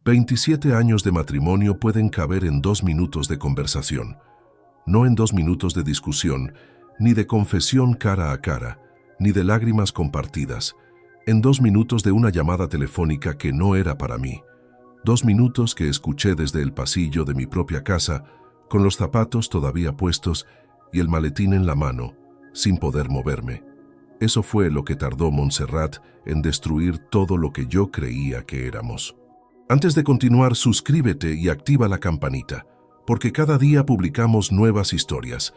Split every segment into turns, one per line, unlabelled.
27 años de matrimonio pueden caber en 2 minutos de conversación, no en 2 minutos de discusión, ni de confesión cara a cara, ni de lágrimas compartidas, en 2 minutos de una llamada telefónica que no era para mí. 2 minutos que escuché desde el pasillo de mi propia casa, con los zapatos todavía puestos y el maletín en la mano, sin poder moverme. Eso fue lo que tardó Montserrat en destruir todo lo que yo creía que éramos. Antes de continuar, suscríbete y activa la campanita, porque cada día publicamos nuevas historias.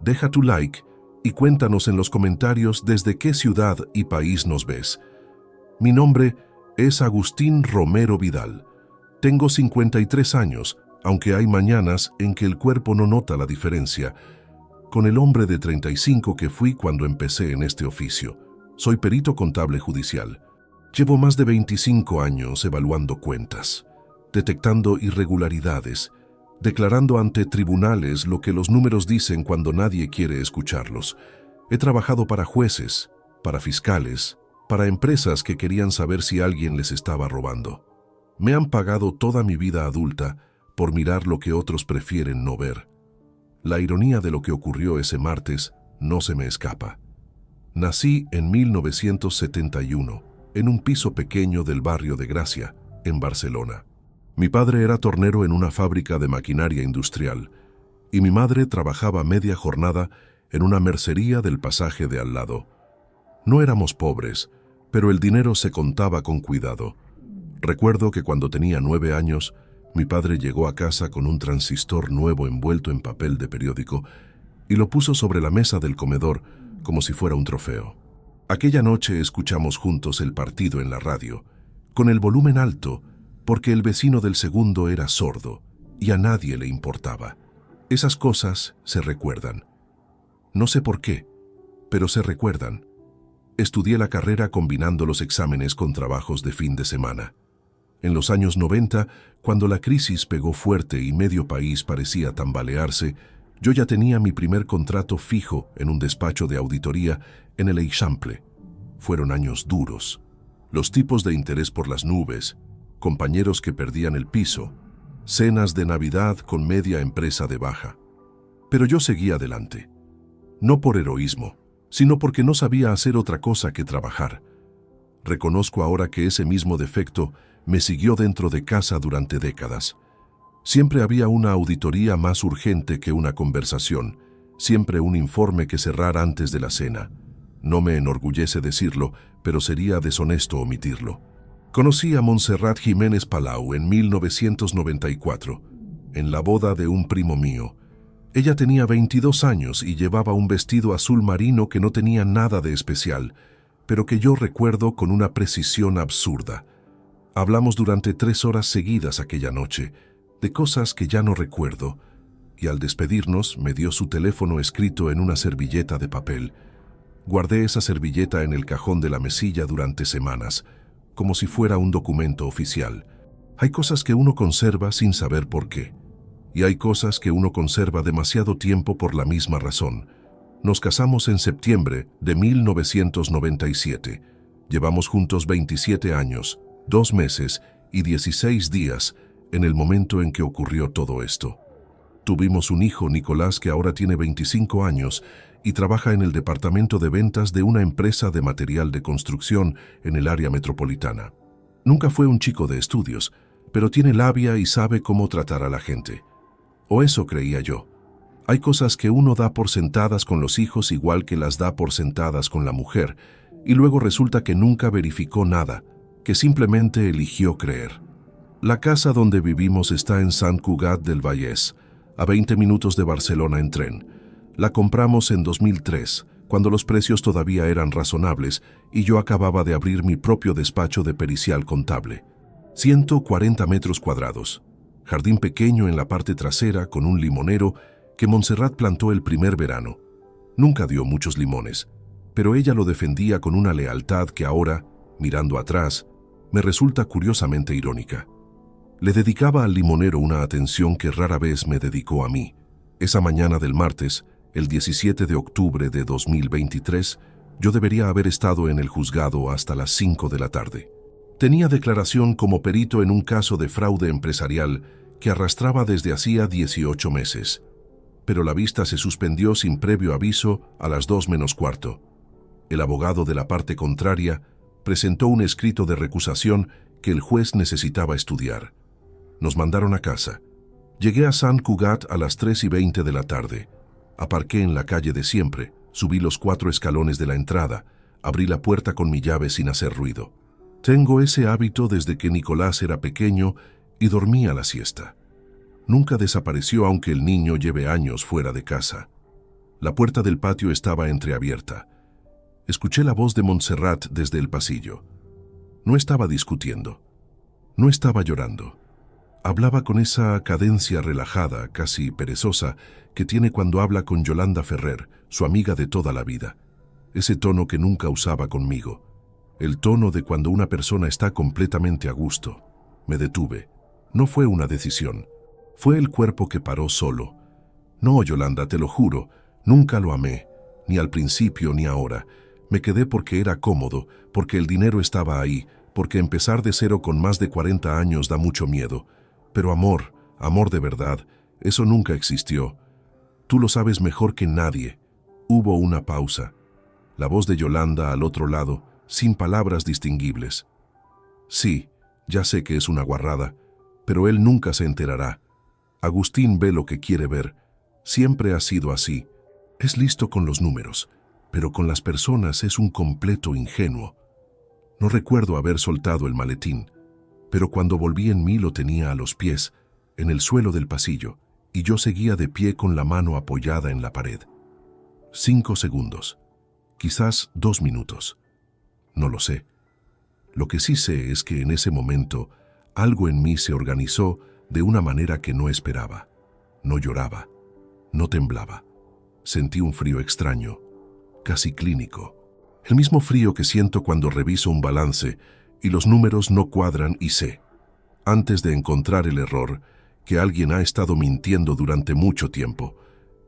Deja tu like y cuéntanos en los comentarios desde qué ciudad y país nos ves. Mi nombre es Agustín Romero Vidal. Tengo 53 años, aunque hay mañanas en que el cuerpo no nota la diferencia, con el hombre de 35 que fui cuando empecé en este oficio. Soy perito contable judicial. Llevo más de 25 años evaluando cuentas, detectando irregularidades, declarando ante tribunales lo que los números dicen cuando nadie quiere escucharlos. He trabajado para jueces, para fiscales, para empresas que querían saber si alguien les estaba robando. Me han pagado toda mi vida adulta por mirar lo que otros prefieren no ver. La ironía de lo que ocurrió ese martes no se me escapa. Nací en 1971, en un piso pequeño del barrio de Gracia, en Barcelona. Mi padre era tornero en una fábrica de maquinaria industrial y mi madre trabajaba media jornada en una mercería del pasaje de al lado. No éramos pobres, pero el dinero se contaba con cuidado. Recuerdo que cuando tenía 9 años, mi padre llegó a casa con un transistor nuevo envuelto en papel de periódico y lo puso sobre la mesa del comedor como si fuera un trofeo. Aquella noche escuchamos juntos el partido en la radio, con el volumen alto, porque el vecino del segundo era sordo y a nadie le importaba. Esas cosas se recuerdan. No sé por qué, pero se recuerdan. Estudié la carrera combinando los exámenes con trabajos de fin de semana. En los años 90, cuando la crisis pegó fuerte y medio país parecía tambalearse, yo ya tenía mi primer contrato fijo en un despacho de auditoría en el Eixample. Fueron años duros. Los tipos de interés por las nubes, compañeros que perdían el piso, cenas de Navidad con media empresa de baja. Pero yo seguía adelante. No por heroísmo, sino porque no sabía hacer otra cosa que trabajar. Reconozco ahora que ese mismo defecto me siguió dentro de casa durante décadas. Siempre había una auditoría más urgente que una conversación, siempre un informe que cerrar antes de la cena. No me enorgullece decirlo, pero sería deshonesto omitirlo. Conocí a Montserrat Jiménez Palau en 1994, en la boda de un primo mío. Ella tenía 22 años y llevaba un vestido azul marino que no tenía nada de especial, pero que yo recuerdo con una precisión absurda. Hablamos durante 3 horas seguidas aquella noche, de cosas que ya no recuerdo, y al despedirnos me dio su teléfono escrito en una servilleta de papel. Guardé esa servilleta en el cajón de la mesilla durante semanas, como si fuera un documento oficial. Hay cosas que uno conserva sin saber por qué, y hay cosas que uno conserva demasiado tiempo por la misma razón. Nos casamos en septiembre de 1997. Llevamos juntos 27 años, 2 meses y 16 días en el momento en que ocurrió todo esto. Tuvimos un hijo, Nicolás, que ahora tiene 25 años y trabaja en el departamento de ventas de una empresa de material de construcción en el área metropolitana. Nunca fue un chico de estudios, pero tiene labia y sabe cómo tratar a la gente. O eso creía yo. Hay cosas que uno da por sentadas con los hijos igual que las da por sentadas con la mujer, y luego resulta que nunca verificó nada, que simplemente eligió creer. La casa donde vivimos está en Sant Cugat del Vallès, a 20 minutos de Barcelona en tren. La compramos en 2003, cuando los precios todavía eran razonables y yo acababa de abrir mi propio despacho de pericial contable. 140 metros cuadrados. Jardín pequeño en la parte trasera con un limonero que Montserrat plantó el primer verano. Nunca dio muchos limones, pero ella lo defendía con una lealtad que ahora, mirando atrás, me resulta curiosamente irónica. Le dedicaba al limonero una atención que rara vez me dedicó a mí. Esa mañana del martes, el 17 de octubre de 2023, yo debería haber estado en el juzgado hasta las 5 de la tarde. Tenía declaración como perito en un caso de fraude empresarial que arrastraba desde hacía 18 meses. Pero la vista se suspendió sin previo aviso a las 2:45. El abogado de la parte contraria presentó un escrito de recusación que el juez necesitaba estudiar. Nos mandaron a casa. Llegué a Sant Cugat a las 3:20 de la tarde. Aparqué en la calle de siempre, subí los 4 escalones de la entrada, abrí la puerta con mi llave sin hacer ruido. Tengo ese hábito desde que Nicolás era pequeño y dormía la siesta. Nunca desapareció aunque el niño lleve años fuera de casa. La puerta del patio estaba entreabierta. Escuché la voz de Montserrat desde el pasillo. No estaba discutiendo. No estaba llorando. Hablaba con esa cadencia relajada, casi perezosa, que tiene cuando habla con Yolanda Ferrer, su amiga de toda la vida. Ese tono que nunca usaba conmigo. El tono de cuando una persona está completamente a gusto. Me detuve. No fue una decisión. Fue el cuerpo que paró solo. No, Yolanda, te lo juro, nunca lo amé, ni al principio ni ahora. Me quedé porque era cómodo, porque el dinero estaba ahí, porque empezar de cero con más de 40 años da mucho miedo. Pero amor, amor de verdad, eso nunca existió. Tú lo sabes mejor que nadie. Hubo una pausa. La voz de Yolanda al otro lado, sin palabras distinguibles. Sí, ya sé que es una guarrada, pero él nunca se enterará. Agustín ve lo que quiere ver. Siempre ha sido así. Es listo con los números, pero con las personas es un completo ingenuo. No recuerdo haber soltado el maletín, pero cuando volví en mí lo tenía a los pies, en el suelo del pasillo, y yo seguía de pie con la mano apoyada en la pared. 5 segundos, quizás 2 minutos. No lo sé. Lo que sí sé es que en ese momento algo en mí se organizó de una manera que no esperaba. No lloraba, no temblaba. Sentí un frío extraño, casi clínico. El mismo frío que siento cuando reviso un balance y los números no cuadran y sé, antes de encontrar el error, que alguien ha estado mintiendo durante mucho tiempo.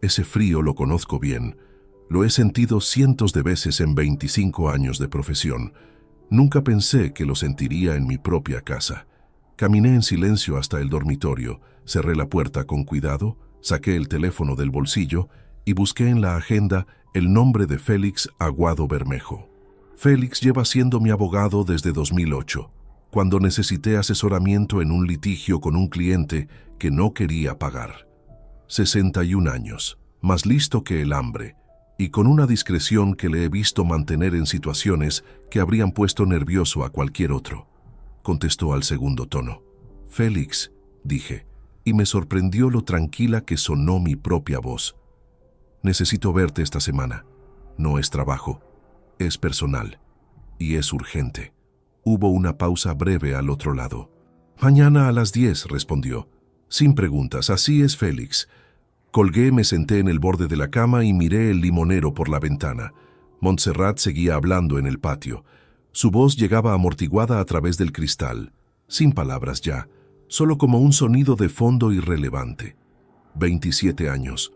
Ese frío lo conozco bien. Lo he sentido cientos de veces en 25 años de profesión. Nunca pensé que lo sentiría en mi propia casa. Caminé en silencio hasta el dormitorio, cerré la puerta con cuidado, saqué el teléfono del bolsillo y busqué en la agenda el nombre de Félix Aguado Bermejo. Félix lleva siendo mi abogado desde 2008, cuando necesité asesoramiento en un litigio con un cliente que no quería pagar. 61 años, más listo que el hambre, y con una discreción que le he visto mantener en situaciones que habrían puesto nervioso a cualquier otro. Contestó al segundo tono. Félix, dije, y me sorprendió lo tranquila que sonó mi propia voz. Necesito verte esta semana. No es trabajo, es personal, y es urgente. Hubo una pausa breve al otro lado. Mañana a las 10, respondió. Sin preguntas, así es, Félix. Colgué, me senté en el borde de la cama y miré el limonero por la ventana. Montserrat seguía hablando en el patio. Su voz llegaba amortiguada a través del cristal, sin palabras ya, solo como un sonido de fondo irrelevante. 27 años,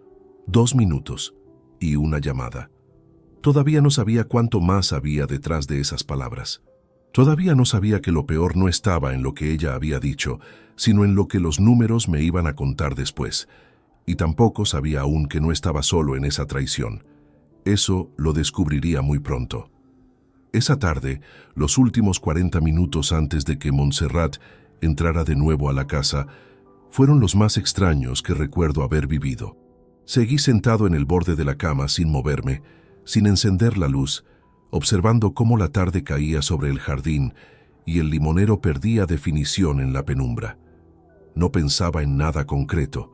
2 minutos y una llamada. Todavía no sabía cuánto más había detrás de esas palabras. Todavía no sabía que lo peor no estaba en lo que ella había dicho, sino en lo que los números me iban a contar después. Y tampoco sabía aún que no estaba solo en esa traición. Eso lo descubriría muy pronto. Esa tarde, los últimos 40 minutos antes de que Montserrat entrara de nuevo a la casa, fueron los más extraños que recuerdo haber vivido. Seguí sentado en el borde de la cama sin moverme, sin encender la luz, observando cómo la tarde caía sobre el jardín y el limonero perdía definición en la penumbra. No pensaba en nada concreto,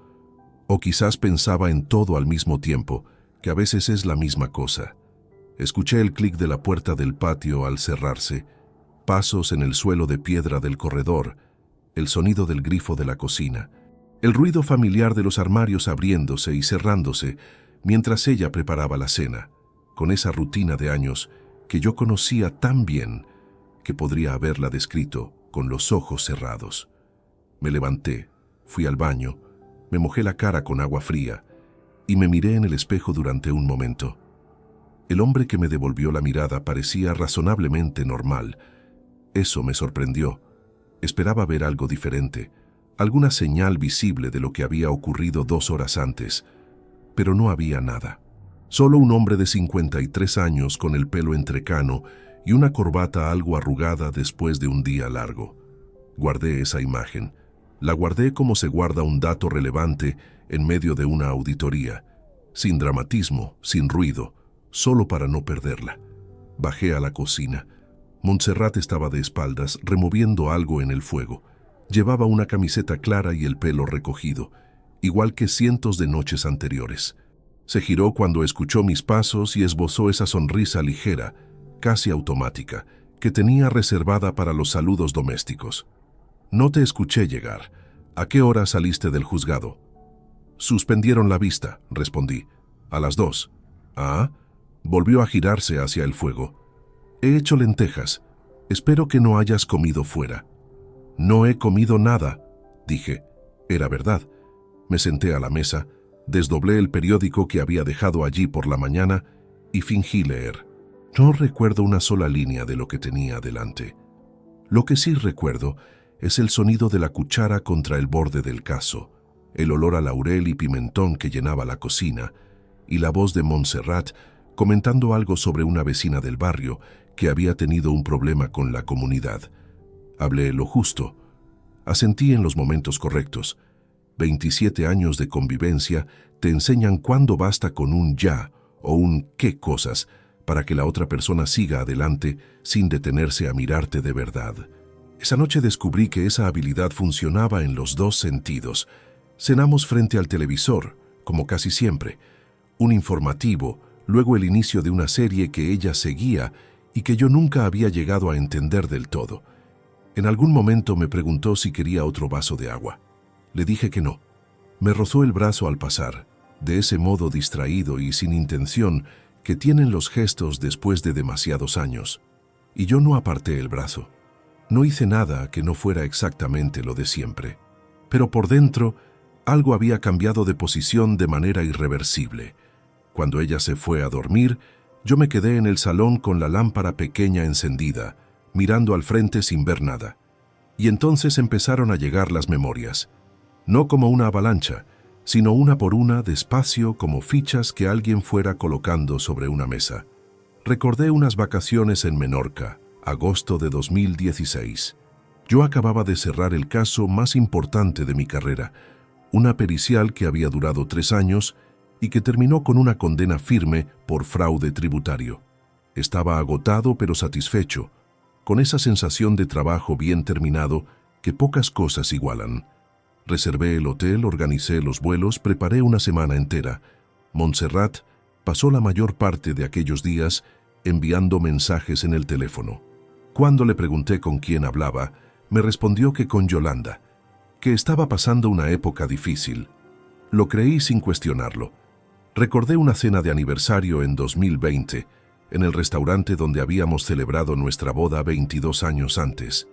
o quizás pensaba en todo al mismo tiempo, que a veces es la misma cosa. Escuché el clic de la puerta del patio al cerrarse, pasos en el suelo de piedra del corredor, el sonido del grifo de la cocina, el ruido familiar de los armarios abriéndose y cerrándose mientras ella preparaba la cena, con esa rutina de años que yo conocía tan bien que podría haberla descrito con los ojos cerrados. Me levanté, fui al baño, me mojé la cara con agua fría y me miré en el espejo durante un momento. El hombre que me devolvió la mirada parecía razonablemente normal, Eso me sorprendió. Esperaba ver algo diferente, alguna señal visible de lo que había ocurrido 2 horas antes, pero no había nada. Solo un hombre de 53 años con el pelo entrecano y una corbata algo arrugada después de un día largo. Guardé esa imagen. La guardé como se guarda un dato relevante en medio de una auditoría, sin dramatismo, sin ruido, solo para no perderla. Bajé a la cocina. Montserrat estaba de espaldas, removiendo algo en el fuego. Llevaba una camiseta clara y el pelo recogido, igual que cientos de noches anteriores. Se giró cuando escuchó mis pasos y esbozó esa sonrisa ligera, casi automática, que tenía reservada para los saludos domésticos. No te escuché llegar. ¿A qué hora saliste del juzgado? Suspendieron la vista, respondí. A las 2. Ah, volvió a girarse hacia el fuego. He hecho lentejas. Espero que no hayas comido fuera. No he comido nada, dije. Era verdad. Me senté a la mesa, desdoblé el periódico que había dejado allí por la mañana y fingí leer. No recuerdo una sola línea de lo que tenía delante. Lo que sí recuerdo es el sonido de la cuchara contra el borde del cazo, el olor a laurel y pimentón que llenaba la cocina, y la voz de Montserrat comentando algo sobre una vecina del barrio que había tenido un problema con la comunidad. Hablé lo justo. Asentí en los momentos correctos. 27 años de convivencia te enseñan cuándo basta con un ya o un qué cosas para que la otra persona siga adelante sin detenerse a mirarte de verdad. Esa noche descubrí que esa habilidad funcionaba en los dos sentidos. Cenamos frente al televisor, como casi siempre. Un informativo, luego el inicio de una serie que ella seguía y que yo nunca había llegado a entender del todo. En algún momento me preguntó si quería otro vaso de agua. Le dije que no. Me rozó el brazo al pasar, de ese modo distraído y sin intención que tienen los gestos después de demasiados años. Y yo no aparté el brazo. No hice nada que no fuera exactamente lo de siempre. Pero por dentro, algo había cambiado de posición de manera irreversible. Cuando ella se fue a dormir, yo me quedé en el salón con la lámpara pequeña encendida, mirando al frente sin ver nada. Y entonces empezaron a llegar las memorias. No como una avalancha, sino una por una, despacio, como fichas que alguien fuera colocando sobre una mesa. Recordé unas vacaciones en Menorca, agosto de 2016. Yo acababa de cerrar el caso más importante de mi carrera, una pericial que había durado 3 años y que terminó con una condena firme por fraude tributario. Estaba agotado pero satisfecho, con esa sensación de trabajo bien terminado que pocas cosas igualan. Reservé el hotel, organicé los vuelos, preparé una semana entera. Montserrat pasó la mayor parte de aquellos días enviando mensajes en el teléfono. Cuando le pregunté con quién hablaba, me respondió que con Yolanda, que estaba pasando una época difícil. Lo creí sin cuestionarlo. Recordé una cena de aniversario en 2020, en el restaurante donde habíamos celebrado nuestra boda 22 años antes.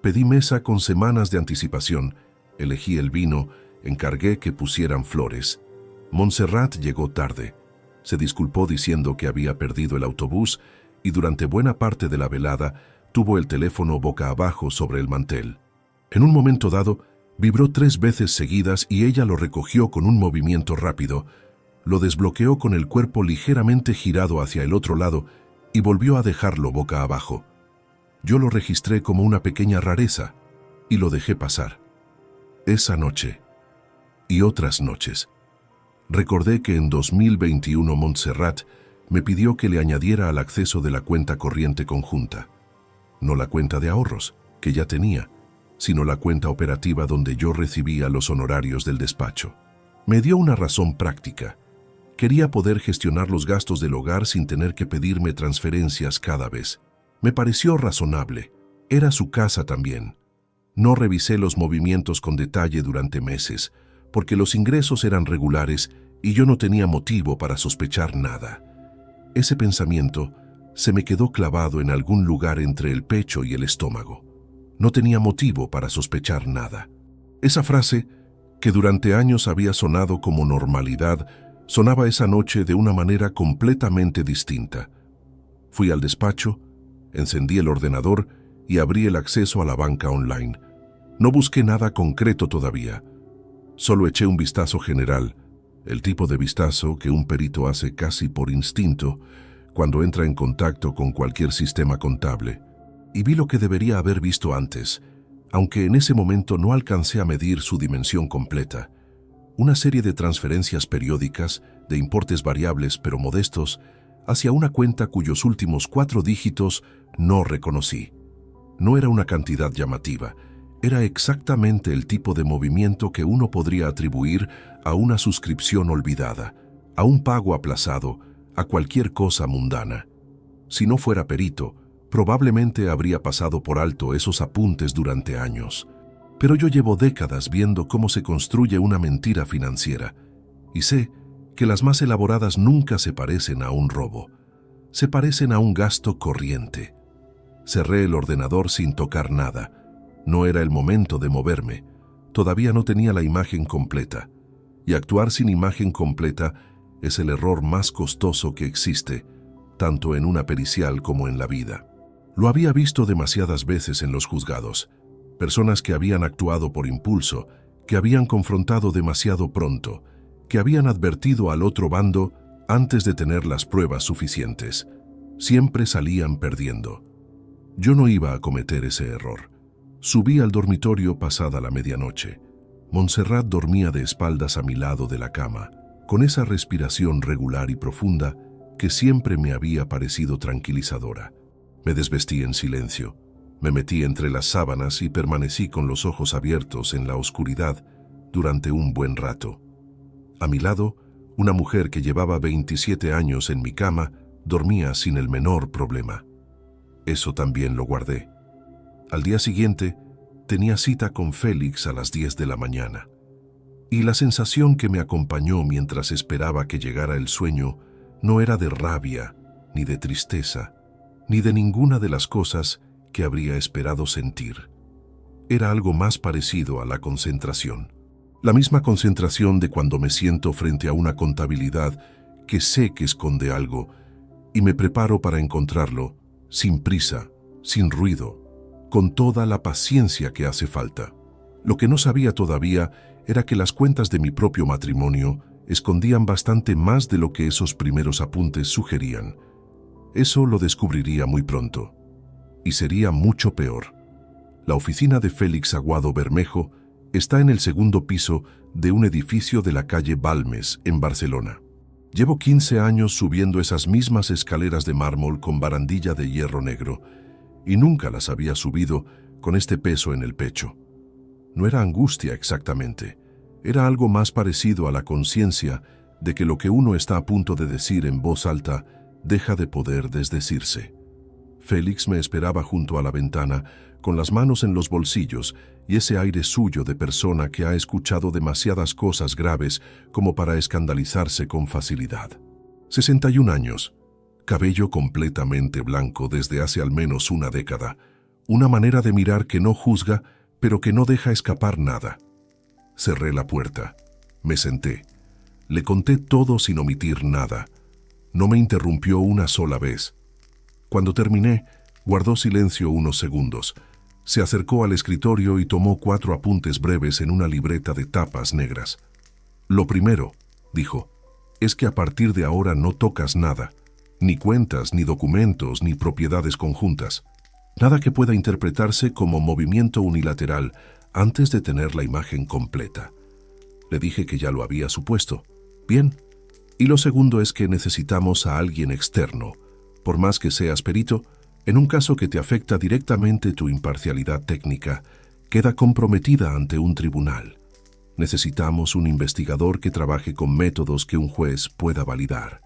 Pedí mesa con semanas de anticipación, elegí el vino, encargué que pusieran flores. Montserrat llegó tarde. Se disculpó diciendo que había perdido el autobús y durante buena parte de la velada tuvo el teléfono boca abajo sobre el mantel. En un momento dado, vibró 3 veces seguidas y ella lo recogió con un movimiento rápido, lo desbloqueó con el cuerpo ligeramente girado hacia el otro lado y volvió a dejarlo boca abajo. Yo lo registré como una pequeña rareza y lo dejé pasar. Esa noche y otras noches, recordé que en 2021 Montserrat me pidió que le añadiera al acceso de la cuenta corriente conjunta. No la cuenta de ahorros, que ya tenía, sino la cuenta operativa donde yo recibía los honorarios del despacho. Me dio una razón práctica. Quería poder gestionar los gastos del hogar sin tener que pedirme transferencias cada vez. Me pareció razonable. Era su casa también. No revisé los movimientos con detalle durante meses, porque los ingresos eran regulares y yo no tenía motivo para sospechar nada. Ese pensamiento se me quedó clavado en algún lugar entre el pecho y el estómago. No tenía motivo para sospechar nada. Esa frase, que durante años había sonado como normalidad, sonaba esa noche de una manera completamente distinta. Fui al despacho, encendí el ordenador y abrí el acceso a la banca online. No busqué nada concreto todavía. Solo eché un vistazo general, el tipo de vistazo que un perito hace casi por instinto cuando entra en contacto con cualquier sistema contable. Y vi lo que debería haber visto antes, aunque en ese momento no alcancé a medir su dimensión completa. Una serie de transferencias periódicas, de importes variables pero modestos, hacia una cuenta cuyos últimos 4 dígitos no reconocí. No era una cantidad llamativa, era exactamente el tipo de movimiento que uno podría atribuir a una suscripción olvidada, a un pago aplazado, a cualquier cosa mundana. Si no fuera perito, probablemente habría pasado por alto esos apuntes durante años. Pero yo llevo décadas viendo cómo se construye una mentira financiera, y sé que las más elaboradas nunca se parecen a un robo. Se parecen a un gasto corriente. Cerré el ordenador sin tocar nada. No era el momento de moverme. Todavía no tenía la imagen completa. Y actuar sin imagen completa es el error más costoso que existe, tanto en una pericial como en la vida. Lo había visto demasiadas veces en los juzgados. Personas que habían actuado por impulso, que habían confrontado demasiado pronto, que habían advertido al otro bando antes de tener las pruebas suficientes. Siempre salían perdiendo. Yo no iba a cometer ese error. Subí al dormitorio pasada la medianoche. Montserrat dormía de espaldas a mi lado de la cama, con esa respiración regular y profunda que siempre me había parecido tranquilizadora. Me desvestí en silencio. Me metí entre las sábanas y permanecí con los ojos abiertos en la oscuridad durante un buen rato. A mi lado, una mujer que llevaba 27 años en mi cama dormía sin el menor problema. Eso también lo guardé. Al día siguiente, tenía cita con Félix a las 10 de la mañana. Y la sensación que me acompañó mientras esperaba que llegara el sueño no era de rabia, ni de tristeza, ni de ninguna de las cosas que habría esperado sentir. Era algo más parecido a la concentración. La misma concentración de cuando me siento frente a una contabilidad que sé que esconde algo y me preparo para encontrarlo, sin prisa, sin ruido, con toda la paciencia que hace falta. Lo que no sabía todavía era que las cuentas de mi propio matrimonio escondían bastante más de lo que esos primeros apuntes sugerían. Eso lo descubriría muy pronto. Y sería mucho peor. La oficina de Félix Aguado Bermejo está en el segundo piso de un edificio de la calle Balmes, en Barcelona. Llevo 15 años subiendo esas mismas escaleras de mármol con barandilla de hierro negro, y nunca las había subido con este peso en el pecho. No era angustia exactamente, era algo más parecido a la conciencia de que lo que uno está a punto de decir en voz alta deja de poder desdecirse. Félix me esperaba junto a la ventana, con las manos en los bolsillos y ese aire suyo de persona que ha escuchado demasiadas cosas graves como para escandalizarse con facilidad. 61 años, cabello completamente blanco desde hace al menos una década, una manera de mirar que no juzga, pero que no deja escapar nada. Cerré la puerta, me senté, le conté todo sin omitir nada. No me interrumpió una sola vez. Cuando terminé, guardó silencio unos segundos. Se acercó al escritorio y tomó 4 apuntes breves en una libreta de tapas negras. Lo primero, dijo, es que a partir de ahora no tocas nada, ni cuentas, ni documentos, ni propiedades conjuntas. Nada que pueda interpretarse como movimiento unilateral antes de tener la imagen completa. Le dije que ya lo había supuesto. Bien. Y lo segundo es que necesitamos a alguien externo. Por más que seas perito, en un caso que te afecta directamente tu imparcialidad técnica, queda comprometida ante un tribunal. Necesitamos un investigador que trabaje con métodos que un juez pueda validar.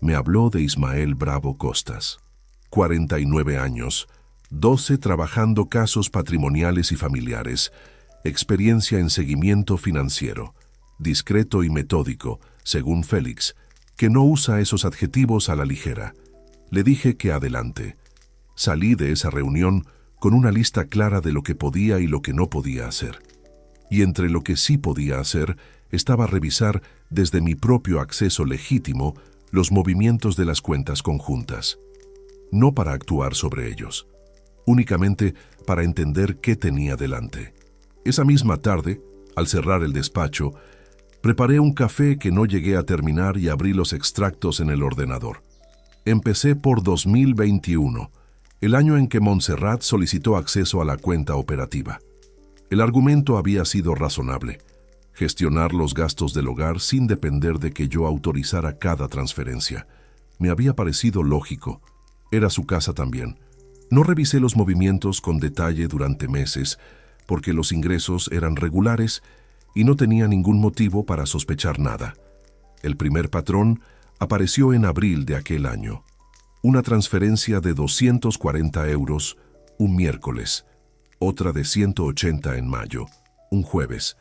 Me habló de Ismael Bravo Costas. 49 años, 12 trabajando casos patrimoniales y familiares, experiencia en seguimiento financiero, discreto y metódico, según Félix, que no usa esos adjetivos a la ligera. Le dije que adelante. Salí de esa reunión con una lista clara de lo que podía y lo que no podía hacer. Y entre lo que sí podía hacer estaba revisar desde mi propio acceso legítimo los movimientos de las cuentas conjuntas. No para actuar sobre ellos, únicamente para entender qué tenía delante. Esa misma tarde, al cerrar el despacho, preparé un café que no llegué a terminar y abrí los extractos en el ordenador. Empecé por 2021, el año en que Montserrat solicitó acceso a la cuenta operativa. El argumento había sido razonable: gestionar los gastos del hogar sin depender de que yo autorizara cada transferencia. Me había parecido lógico. Era su casa también. No revisé los movimientos con detalle durante meses, porque los ingresos eran regulares y no tenía ningún motivo para sospechar nada. El primer patrón apareció en abril de aquel año. Una transferencia de 240 euros un miércoles, otra de 180 en mayo, un jueves,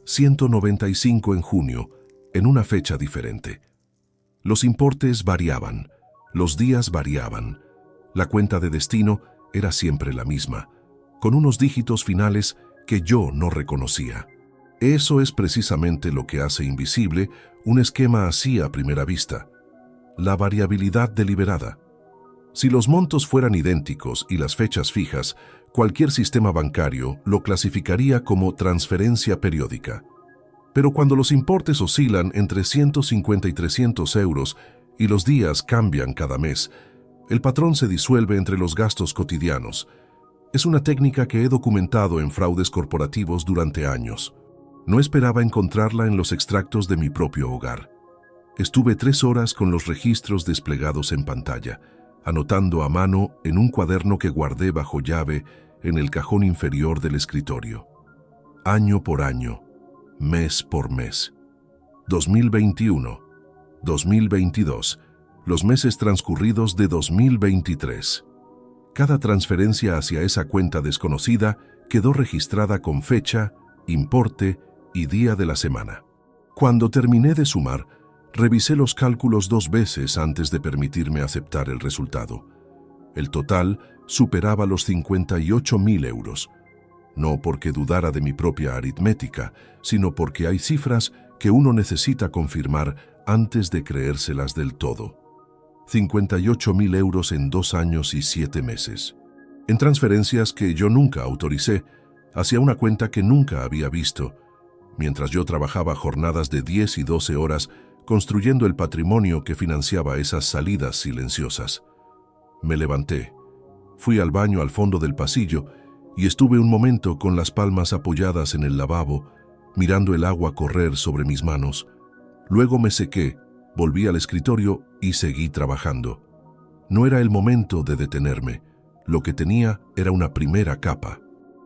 195 en junio, en una fecha diferente. Los importes variaban, los días variaban. La cuenta de destino era siempre la misma, con unos dígitos finales que yo no reconocía. Eso es precisamente lo que hace invisible un esquema así a primera vista: la variabilidad deliberada. Si los montos fueran idénticos y las fechas fijas, cualquier sistema bancario lo clasificaría como transferencia periódica. Pero cuando los importes oscilan entre 150 y 300 euros y los días cambian cada mes, el patrón se disuelve entre los gastos cotidianos. Es una técnica que he documentado en fraudes corporativos durante años. No esperaba encontrarla en los extractos de mi propio hogar. Estuve 3 horas con los registros desplegados en pantalla, anotando a mano en un cuaderno que guardé bajo llave en el cajón inferior del escritorio. Año por año, mes por mes. 2021, 2022, los meses transcurridos de 2023. Cada transferencia hacia esa cuenta desconocida quedó registrada con fecha, importe y día de la semana. Cuando terminé de sumar, revisé los cálculos 2 veces antes de permitirme aceptar el resultado. El total superaba los 58.000 euros. No porque dudara de mi propia aritmética, sino porque hay cifras que uno necesita confirmar antes de creérselas del todo. 58.000 euros en 2 años y 7 meses. En transferencias que yo nunca autoricé, hacia una cuenta que nunca había visto, mientras yo trabajaba jornadas de 10 y 12 horas construyendo el patrimonio que financiaba esas salidas silenciosas. Me levanté, fui al baño al fondo del pasillo y estuve un momento con las palmas apoyadas en el lavabo, mirando el agua correr sobre mis manos. Luego me sequé, volví al escritorio y seguí trabajando. No era el momento de detenerme. Lo que tenía era una primera capa.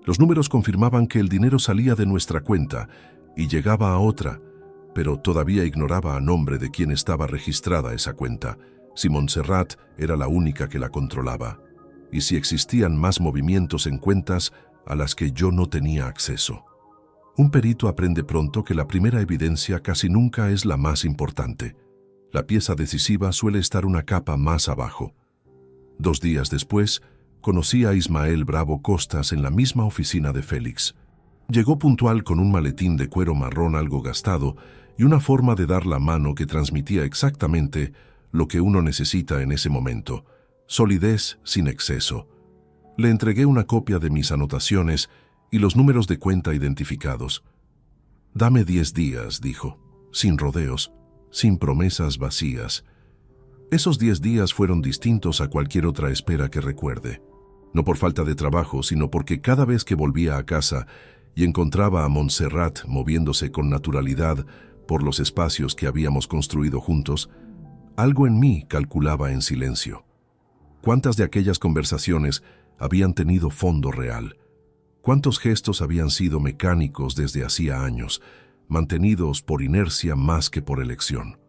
Los números confirmaban que el dinero salía de nuestra cuenta y llegaba a otra, pero todavía ignoraba a nombre de quién estaba registrada esa cuenta, si Montserrat era la única que la controlaba, y si existían más movimientos en cuentas a las que yo no tenía acceso. Un perito aprende pronto que la primera evidencia casi nunca es la más importante. La pieza decisiva suele estar una capa más abajo. 2 días después, conocí a Ismael Bravo Costas en la misma oficina de Félix. Llegó puntual con un maletín de cuero marrón algo gastado y una forma de dar la mano que transmitía exactamente lo que uno necesita en ese momento: solidez sin exceso. Le entregué una copia de mis anotaciones y los números de cuenta identificados. «Dame 10 días», dijo, sin rodeos, sin promesas vacías. Esos 10 días fueron distintos a cualquier otra espera que recuerde. No por falta de trabajo, sino porque cada vez que volvía a casa y encontraba a Montserrat moviéndose con naturalidad por los espacios que habíamos construido juntos, algo en mí calculaba en silencio. ¿Cuántas de aquellas conversaciones habían tenido fondo real? ¿Cuántos gestos habían sido mecánicos desde hacía años, mantenidos por inercia más que por elección?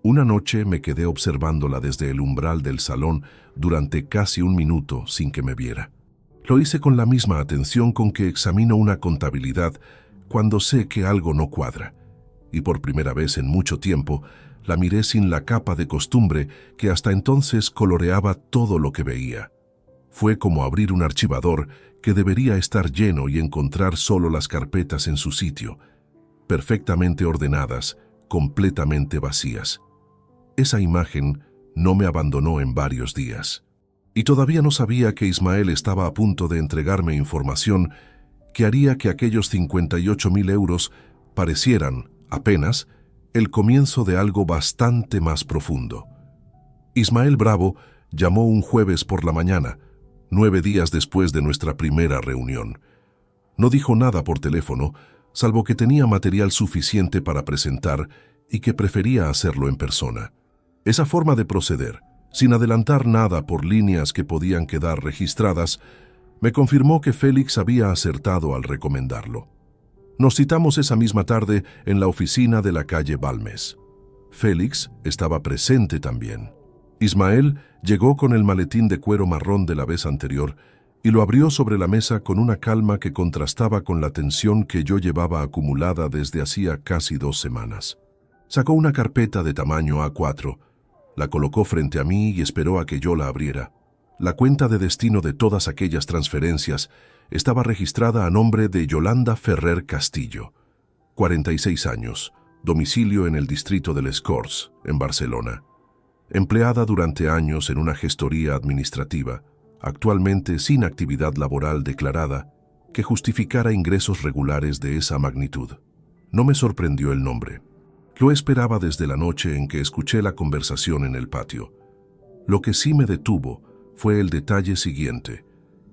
Una noche me quedé observándola desde el umbral del salón durante casi 1 minuto sin que me viera. Lo hice con la misma atención con que examino una contabilidad cuando sé que algo no cuadra, y por primera vez en mucho tiempo la miré sin la capa de costumbre que hasta entonces coloreaba todo lo que veía. Fue como abrir un archivador que debería estar lleno y encontrar solo las carpetas en su sitio, perfectamente ordenadas, completamente vacías. Esa imagen no me abandonó en varios días. Y todavía no sabía que Ismael estaba a punto de entregarme información que haría que aquellos 58.000 euros parecieran, apenas, el comienzo de algo bastante más profundo. Ismael Bravo llamó un jueves por la mañana, 9 días después de nuestra primera reunión. No dijo nada por teléfono, salvo que tenía material suficiente para presentar y que prefería hacerlo en persona. Esa forma de proceder, sin adelantar nada por líneas que podían quedar registradas, me confirmó que Félix había acertado al recomendarlo. Nos citamos esa misma tarde en la oficina de la calle Balmes. Félix estaba presente también. Ismael llegó con el maletín de cuero marrón de la vez anterior y lo abrió sobre la mesa con una calma que contrastaba con la tensión que yo llevaba acumulada desde hacía casi 2 semanas. Sacó una carpeta de tamaño A4, la colocó frente a mí y esperó a que yo la abriera. La cuenta de destino de todas aquellas transferencias estaba registrada a nombre de Yolanda Ferrer Castillo, 46 años, domicilio en el distrito de Les Corts, en Barcelona. Empleada durante años en una gestoría administrativa, actualmente sin actividad laboral declarada, que justificara ingresos regulares de esa magnitud. No me sorprendió el nombre. Lo esperaba desde la noche en que escuché la conversación en el patio. Lo que sí me detuvo fue el detalle siguiente,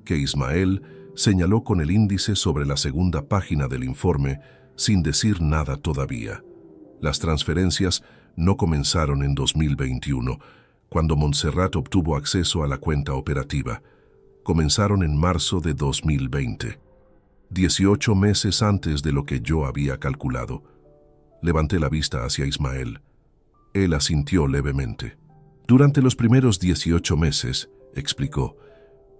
que Ismael señaló con el índice sobre la segunda página del informe sin decir nada todavía. Las transferencias no comenzaron en 2021, cuando Montserrat obtuvo acceso a la cuenta operativa. Comenzaron en marzo de 2020, 18 meses antes de lo que yo había calculado. Levanté la vista hacia Ismael. Él asintió levemente. Durante los primeros 18 meses, explicó,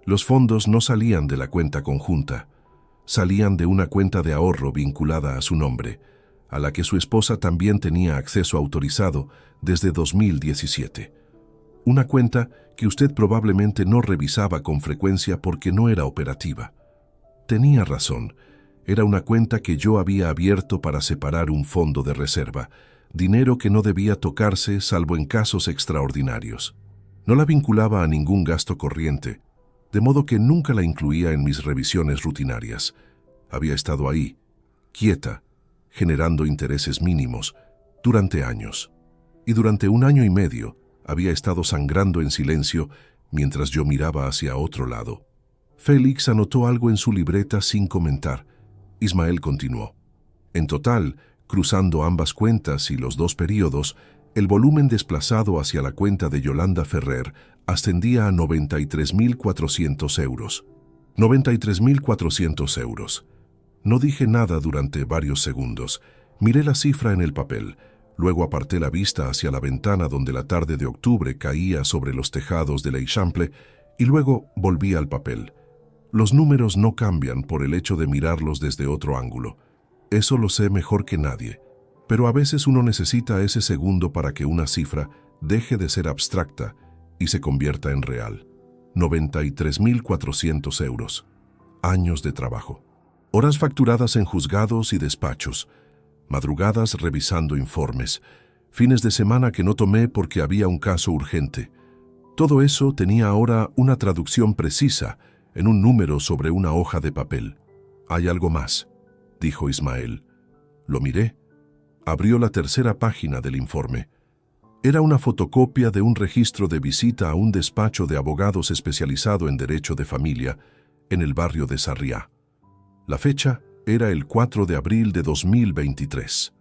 los fondos no salían de la cuenta conjunta, salían de una cuenta de ahorro vinculada a su nombre, a la que su esposa también tenía acceso autorizado desde 2017. Una cuenta que usted probablemente no revisaba con frecuencia porque no era operativa. Tenía razón, era una cuenta que yo había abierto para separar un fondo de reserva, dinero que no debía tocarse salvo en casos extraordinarios. No la vinculaba a ningún gasto corriente, de modo que nunca la incluía en mis revisiones rutinarias. Había estado ahí, quieta, generando intereses mínimos, durante años. Y durante 1 año y medio había estado sangrando en silencio mientras yo miraba hacia otro lado. Félix anotó algo en su libreta sin comentar. Ismael continuó. En total, cruzando ambas cuentas y los 2 períodos, el volumen desplazado hacia la cuenta de Yolanda Ferrer ascendía a 93.400 euros. 93.400 euros. No dije nada durante varios segundos. Miré la cifra en el papel. Luego aparté la vista hacia la ventana donde la tarde de octubre caía sobre los tejados de l'Eixample y luego volví al papel. Los números no cambian por el hecho de mirarlos desde otro ángulo. Eso lo sé mejor que nadie. Pero a veces uno necesita ese segundo para que una cifra deje de ser abstracta y se convierta en real. 93.400 euros. Años de trabajo. Horas facturadas en juzgados y despachos. Madrugadas revisando informes. Fines de semana que no tomé porque había un caso urgente. Todo eso tenía ahora una traducción precisa en un número sobre una hoja de papel. «Hay algo más», dijo Ismael. Lo miré. Abrió la tercera página del informe. Era una fotocopia de un registro de visita a un despacho de abogados especializado en derecho de familia en el barrio de Sarriá. La fecha era el 4 de abril de 2023,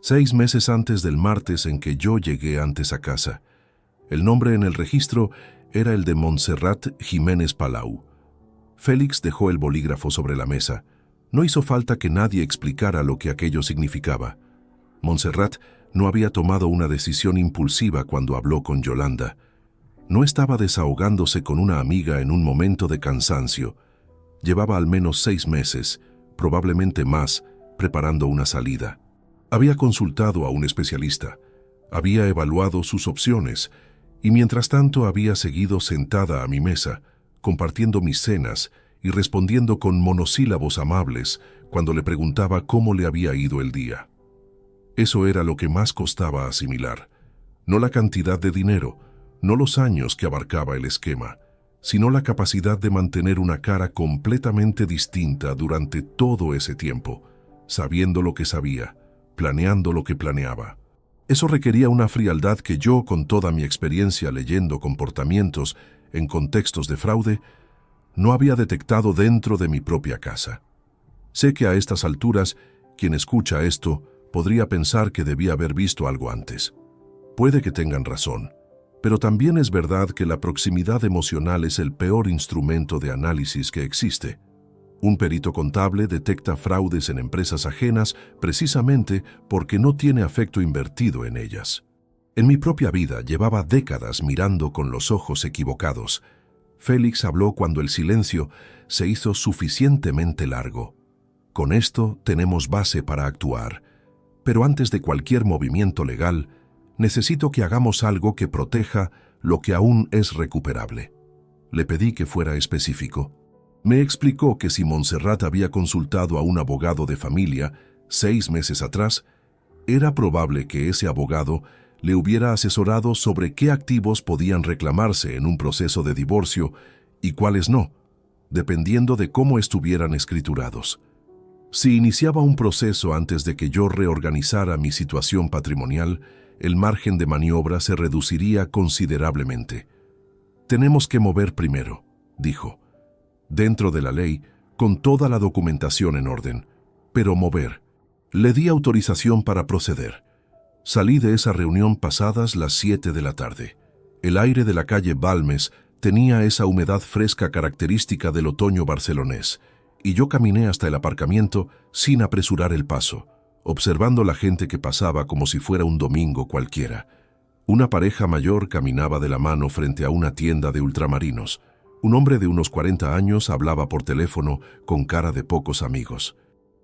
6 meses antes del martes en que yo llegué antes a casa. El nombre en el registro era el de Montserrat Jiménez Palau. Félix dejó el bolígrafo sobre la mesa. No hizo falta que nadie explicara lo que aquello significaba. Montserrat no había tomado una decisión impulsiva cuando habló con Yolanda. No estaba desahogándose con una amiga en un momento de cansancio. Llevaba al menos 6 meses, probablemente más, preparando una salida. Había consultado a un especialista, había evaluado sus opciones y mientras tanto había seguido sentada a mi mesa, compartiendo mis cenas y respondiendo con monosílabos amables cuando le preguntaba cómo le había ido el día. Eso era lo que más costaba asimilar, no la cantidad de dinero, no los años que abarcaba el esquema, sino la capacidad de mantener una cara completamente distinta durante todo ese tiempo, sabiendo lo que sabía, planeando lo que planeaba. Eso requería una frialdad que yo, con toda mi experiencia leyendo comportamientos en contextos de fraude, no había detectado dentro de mi propia casa. Sé que a estas alturas, quien escucha esto podría pensar que debía haber visto algo antes. Puede que tengan razón, pero también es verdad que la proximidad emocional es el peor instrumento de análisis que existe. Un perito contable detecta fraudes en empresas ajenas precisamente porque no tiene afecto invertido en ellas. En mi propia vida llevaba décadas mirando con los ojos equivocados. Félix habló cuando el silencio se hizo suficientemente largo. Con esto tenemos base para actuar, pero antes de cualquier movimiento legal, necesito que hagamos algo que proteja lo que aún es recuperable. Le pedí que fuera específico. Me explicó que si Montserrat había consultado a un abogado de familia 6 meses atrás, era probable que ese abogado le hubiera asesorado sobre qué activos podían reclamarse en un proceso de divorcio y cuáles no, dependiendo de cómo estuvieran escriturados. Si iniciaba un proceso antes de que yo reorganizara mi situación patrimonial, el margen de maniobra se reduciría considerablemente. Tenemos que mover primero, dijo. Dentro de la ley, con toda la documentación en orden, pero mover. Le di autorización para proceder. Salí de esa reunión pasadas las 7 de la tarde. El aire de la calle Balmes tenía esa humedad fresca característica del otoño barcelonés, y yo caminé hasta el aparcamiento sin apresurar el paso, observando la gente que pasaba como si fuera un domingo cualquiera. Una pareja mayor caminaba de la mano frente a una tienda de ultramarinos. Un hombre de unos 40 años hablaba por teléfono con cara de pocos amigos.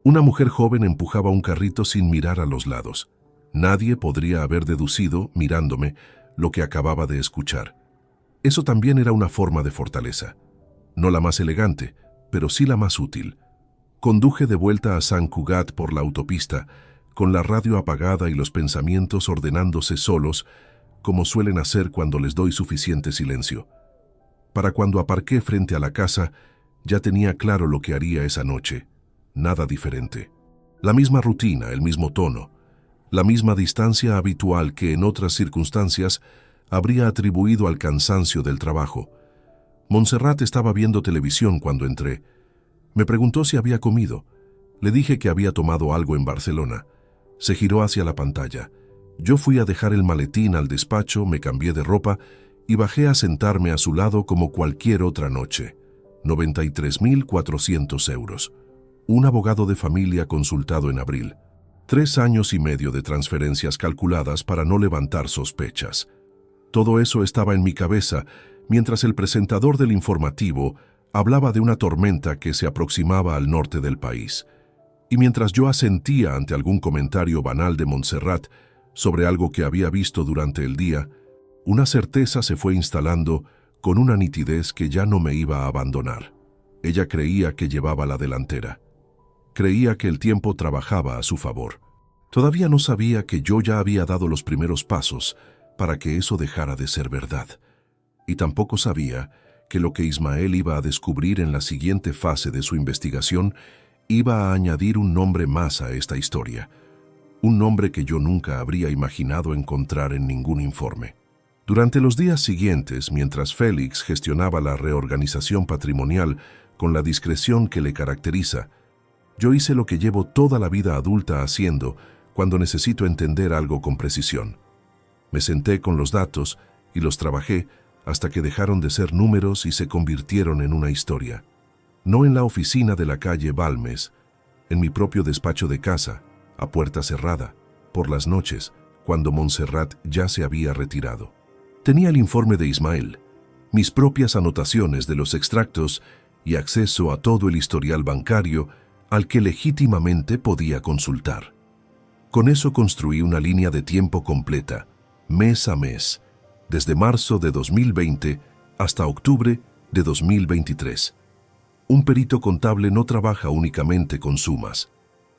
Una mujer joven empujaba un carrito sin mirar a los lados. Nadie podría haber deducido, mirándome, lo que acababa de escuchar. Eso también era una forma de fortaleza. No la más elegante, pero sí la más útil. Conduje de vuelta a Sant Cugat por la autopista, con la radio apagada y los pensamientos ordenándose solos, como suelen hacer cuando les doy suficiente silencio. Para cuando aparqué frente a la casa, ya tenía claro lo que haría esa noche. Nada diferente. La misma rutina, el mismo tono, la misma distancia habitual que en otras circunstancias habría atribuido al cansancio del trabajo. Montserrat estaba viendo televisión cuando entré. Me preguntó si había comido. Le dije que había tomado algo en Barcelona. Se giró hacia la pantalla. Yo fui a dejar el maletín al despacho, me cambié de ropa y bajé a sentarme a su lado como cualquier otra noche. 93.400 euros. Un abogado de familia consultado en abril. 3 años y medio de transferencias calculadas para no levantar sospechas. Todo eso estaba en mi cabeza mientras el presentador del informativo hablaba de una tormenta que se aproximaba al norte del país. Y mientras yo asentía ante algún comentario banal de Montserrat sobre algo que había visto durante el día, una certeza se fue instalando con una nitidez que ya no me iba a abandonar. Ella creía que llevaba la delantera. Creía que el tiempo trabajaba a su favor. Todavía no sabía que yo ya había dado los primeros pasos para que eso dejara de ser verdad. Y tampoco sabía que lo que Ismael iba a descubrir en la siguiente fase de su investigación iba a añadir un nombre más a esta historia. Un nombre que yo nunca habría imaginado encontrar en ningún informe. Durante los días siguientes, mientras Félix gestionaba la reorganización patrimonial con la discreción que le caracteriza, yo hice lo que llevo toda la vida adulta haciendo cuando necesito entender algo con precisión. Me senté con los datos y los trabajé hasta que dejaron de ser números y se convirtieron en una historia. No en la oficina de la calle Balmes, en mi propio despacho de casa, a puerta cerrada, por las noches, cuando Montserrat ya se había retirado. Tenía el informe de Ismael, mis propias anotaciones de los extractos y acceso a todo el historial bancario al que legítimamente podía consultar. Con eso construí una línea de tiempo completa, mes a mes, desde marzo de 2020 hasta octubre de 2023. Un perito contable no trabaja únicamente con sumas,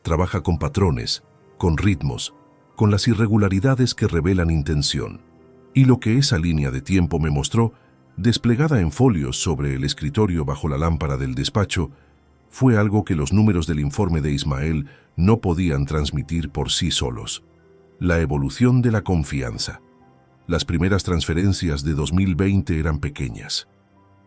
trabaja con patrones, con ritmos, con las irregularidades que revelan intención. Y lo que esa línea de tiempo me mostró desplegada en folios sobre el escritorio bajo la lámpara del despacho, fue algo que los números del informe de Ismael no podían transmitir por sí solos. La evolución de la confianza. Las primeras transferencias de 2020 eran pequeñas,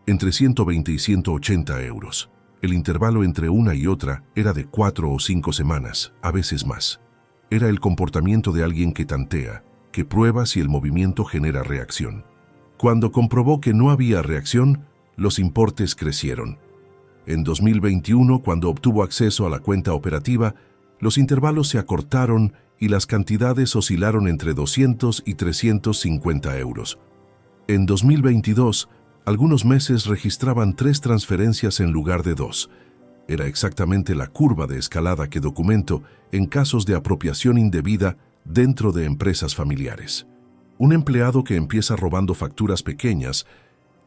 entre 120 y 180 euros. El intervalo entre una y otra era de 4 o 5 semanas, a veces más. Era el comportamiento de alguien que tantea, que prueba si el movimiento genera reacción. Cuando comprobó que no había reacción, los importes crecieron. En 2021, cuando obtuvo acceso a la cuenta operativa, los intervalos se acortaron y las cantidades oscilaron entre 200 y 350 euros. En 2022, algunos meses registraban 3 transferencias en lugar de 2. Era exactamente la curva de escalada que documento en casos de apropiación indebida dentro de empresas familiares. Un empleado que empieza robando facturas pequeñas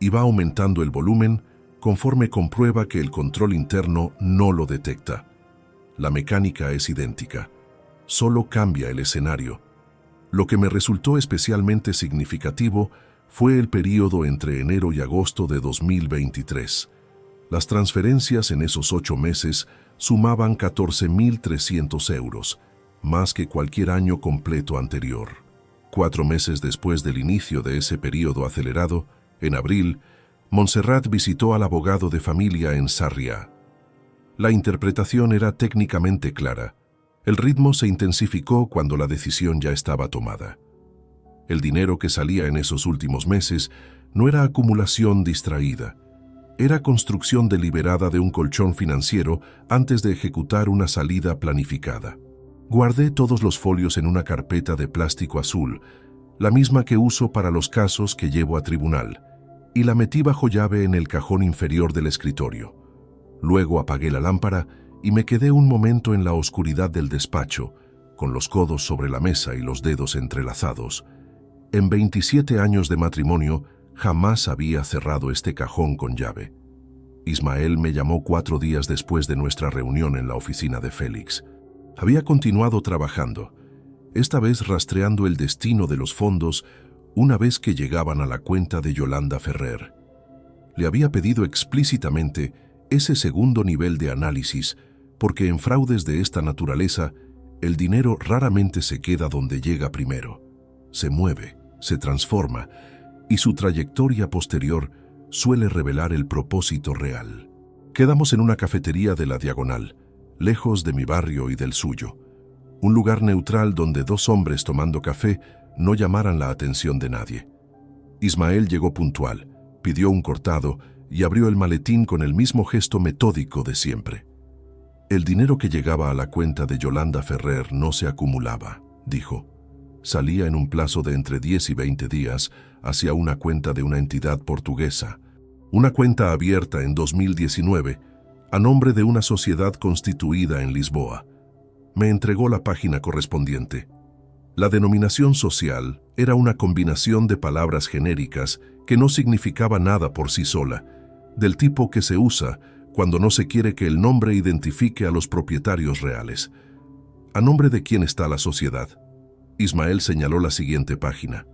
y va aumentando el volumen conforme comprueba que el control interno no lo detecta. La mecánica es idéntica, solo cambia el escenario. Lo que me resultó especialmente significativo fue el período entre enero y agosto de 2023. Las transferencias en esos 8 meses sumaban 14.300 euros, más que cualquier año completo anterior. 4 meses después del inicio de ese período acelerado, en abril, Montserrat visitó al abogado de familia en Sarriá. La interpretación era técnicamente clara. El ritmo se intensificó cuando la decisión ya estaba tomada. El dinero que salía en esos últimos meses no era acumulación distraída. Era construcción deliberada de un colchón financiero antes de ejecutar una salida planificada. Guardé todos los folios en una carpeta de plástico azul, la misma que uso para los casos que llevo a tribunal, y la metí bajo llave en el cajón inferior del escritorio. Luego apagué la lámpara y me quedé un momento en la oscuridad del despacho, con los codos sobre la mesa y los dedos entrelazados. En 27 años de matrimonio, jamás había cerrado este cajón con llave. Ismael me llamó 4 días después de nuestra reunión en la oficina de Félix. Había continuado trabajando, esta vez rastreando el destino de los fondos una vez que llegaban a la cuenta de Yolanda Ferrer. Le había pedido explícitamente ese segundo nivel de análisis, porque en fraudes de esta naturaleza, el dinero raramente se queda donde llega primero. Se mueve, se transforma, y su trayectoria posterior suele revelar el propósito real. Quedamos en una cafetería de la Diagonal, lejos de mi barrio y del suyo. Un lugar neutral donde 2 hombres tomando café no llamaran la atención de nadie. Ismael llegó puntual, pidió un cortado y abrió el maletín con el mismo gesto metódico de siempre. El dinero que llegaba a la cuenta de Yolanda Ferrer no se acumulaba, dijo. Salía en un plazo de entre 10 y 20 días hacia una cuenta de una entidad portuguesa, una cuenta abierta en 2019 a nombre de una sociedad constituida en Lisboa. Me entregó la página correspondiente. La denominación social era una combinación de palabras genéricas que no significaba nada por sí sola, del tipo que se usa cuando no se quiere que el nombre identifique a los propietarios reales. ¿A nombre de quién está la sociedad? Ismael señaló la siguiente página.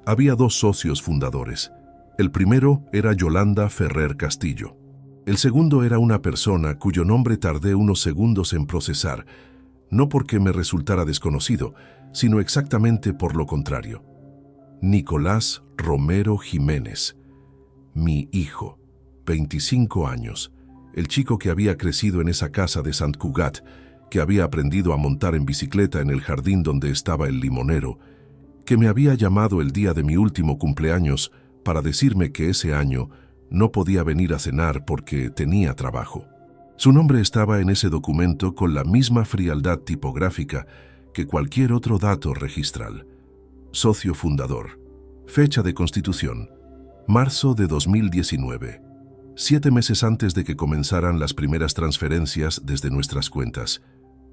Había 2 socios fundadores. El primero era Yolanda Ferrer Castillo. El segundo era una persona cuyo nombre tardé unos segundos en procesar, no porque me resultara desconocido, sino exactamente por lo contrario. Nicolás Romero Jiménez, mi hijo, 25 años, el chico que había crecido en esa casa de Sant Cugat, que había aprendido a montar en bicicleta en el jardín donde estaba el limonero, que me había llamado el día de mi último cumpleaños para decirme que ese año no podía venir a cenar porque tenía trabajo. Su nombre estaba en ese documento con la misma frialdad tipográfica que cualquier otro dato registral. Socio fundador. Fecha de constitución. Marzo de 2019. 7 meses antes de que comenzaran las primeras transferencias desde nuestras cuentas.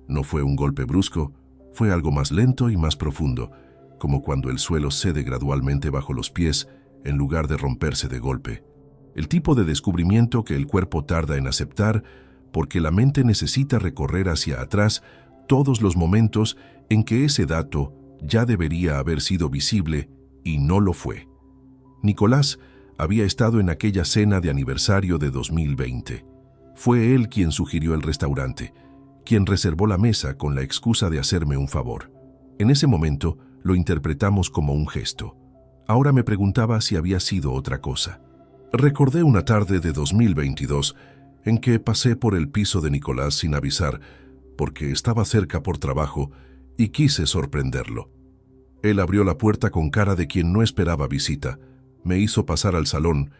No fue un golpe brusco, fue algo más lento y más profundo, como cuando el suelo cede gradualmente bajo los pies en lugar de romperse de golpe. El tipo de descubrimiento que el cuerpo tarda en aceptar porque la mente necesita recorrer hacia atrás todos los momentos en que ese dato ya debería haber sido visible y no lo fue. Nicolás Había estado en aquella cena de aniversario de 2020. Fue él quien sugirió el restaurante, quien reservó la mesa con la excusa de hacerme un favor. En ese momento lo interpretamos como un gesto. Ahora me preguntaba si había sido otra cosa. Recordé una tarde de 2022 en que pasé por el piso de Nicolás sin avisar, porque estaba cerca por trabajo y quise sorprenderlo. Él abrió la puerta con cara de quien no esperaba visita, me hizo pasar al salón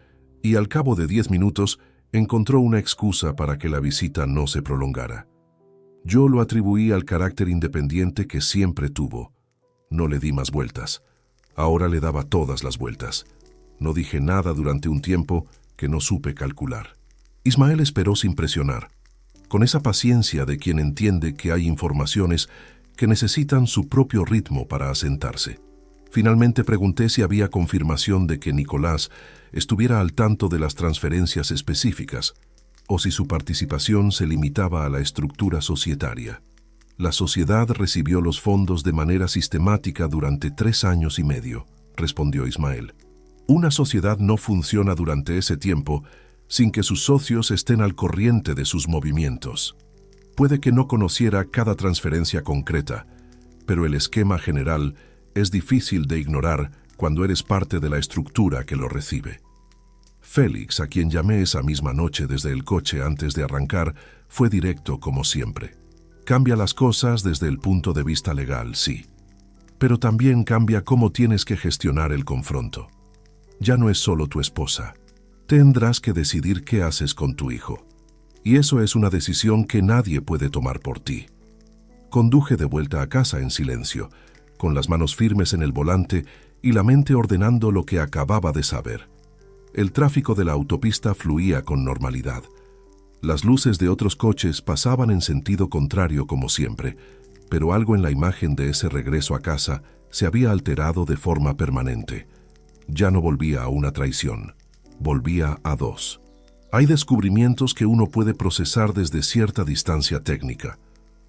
y al cabo de 10 minutos encontró una excusa para que la visita no se prolongara. Yo lo atribuí al carácter independiente que siempre tuvo. No le di más vueltas. Ahora le daba todas las vueltas. No dije nada durante un tiempo que no supe calcular. Ismael esperó sin presionar, con esa paciencia de quien entiende que hay informaciones que necesitan su propio ritmo para asentarse. Finalmente pregunté si había confirmación de que Nicolás estuviera al tanto de las transferencias específicas o si su participación se limitaba a la estructura societaria. La sociedad recibió los fondos de manera sistemática durante 3 años y medio, respondió Ismael. Una sociedad no funciona durante ese tiempo sin que sus socios estén al corriente de sus movimientos. Puede que no conociera cada transferencia concreta, pero el esquema general es difícil de ignorar cuando eres parte de la estructura que lo recibe. Félix, a quien llamé esa misma noche desde el coche antes de arrancar, fue directo como siempre. Cambia las cosas desde el punto de vista legal, sí, pero también cambia cómo tienes que gestionar el confronto. Ya no es solo tu esposa. Tendrás que decidir qué haces con tu hijo. Y eso es una decisión que nadie puede tomar por ti. Conduje de vuelta a casa en silencio, con las manos firmes en el volante y la mente ordenando lo que acababa de saber. El tráfico de la autopista fluía con normalidad. Las luces de otros coches pasaban en sentido contrario como siempre, pero algo en la imagen de ese regreso a casa se había alterado de forma permanente. Ya no volvía a una traición, volvía a 2. Hay descubrimientos que uno puede procesar desde cierta distancia técnica.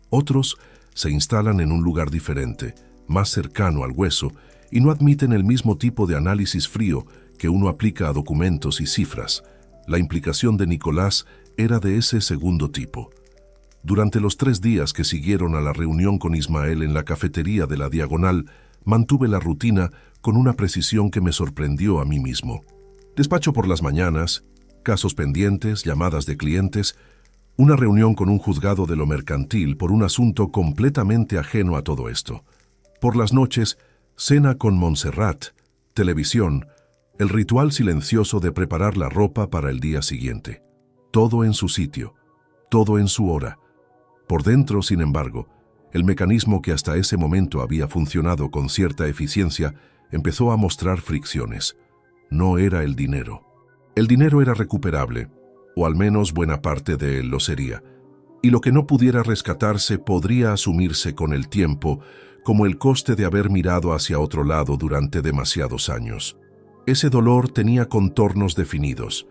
Otros se instalan en un lugar diferente, más cercano al hueso, y no admiten el mismo tipo de análisis frío que uno aplica a documentos y cifras. La implicación de Nicolás era de ese segundo tipo. Durante los 3 días que siguieron a la reunión con Ismael en la cafetería de la Diagonal, mantuve la rutina con una precisión que me sorprendió a mí mismo. Despacho por las mañanas, casos pendientes, llamadas de clientes, una reunión con un juzgado de lo mercantil por un asunto completamente ajeno a todo esto. Por las noches, cena con Montserrat, televisión, el ritual silencioso de preparar la ropa para el día siguiente. Todo en su sitio, todo en su hora. Por dentro, sin embargo, el mecanismo que hasta ese momento había funcionado con cierta eficiencia empezó a mostrar fricciones. No era el dinero. El dinero era recuperable, o al menos buena parte de él lo sería, y lo que no pudiera rescatarse podría asumirse con el tiempo como el coste de haber mirado hacia otro lado durante demasiados años. Ese dolor tenía contornos definidos.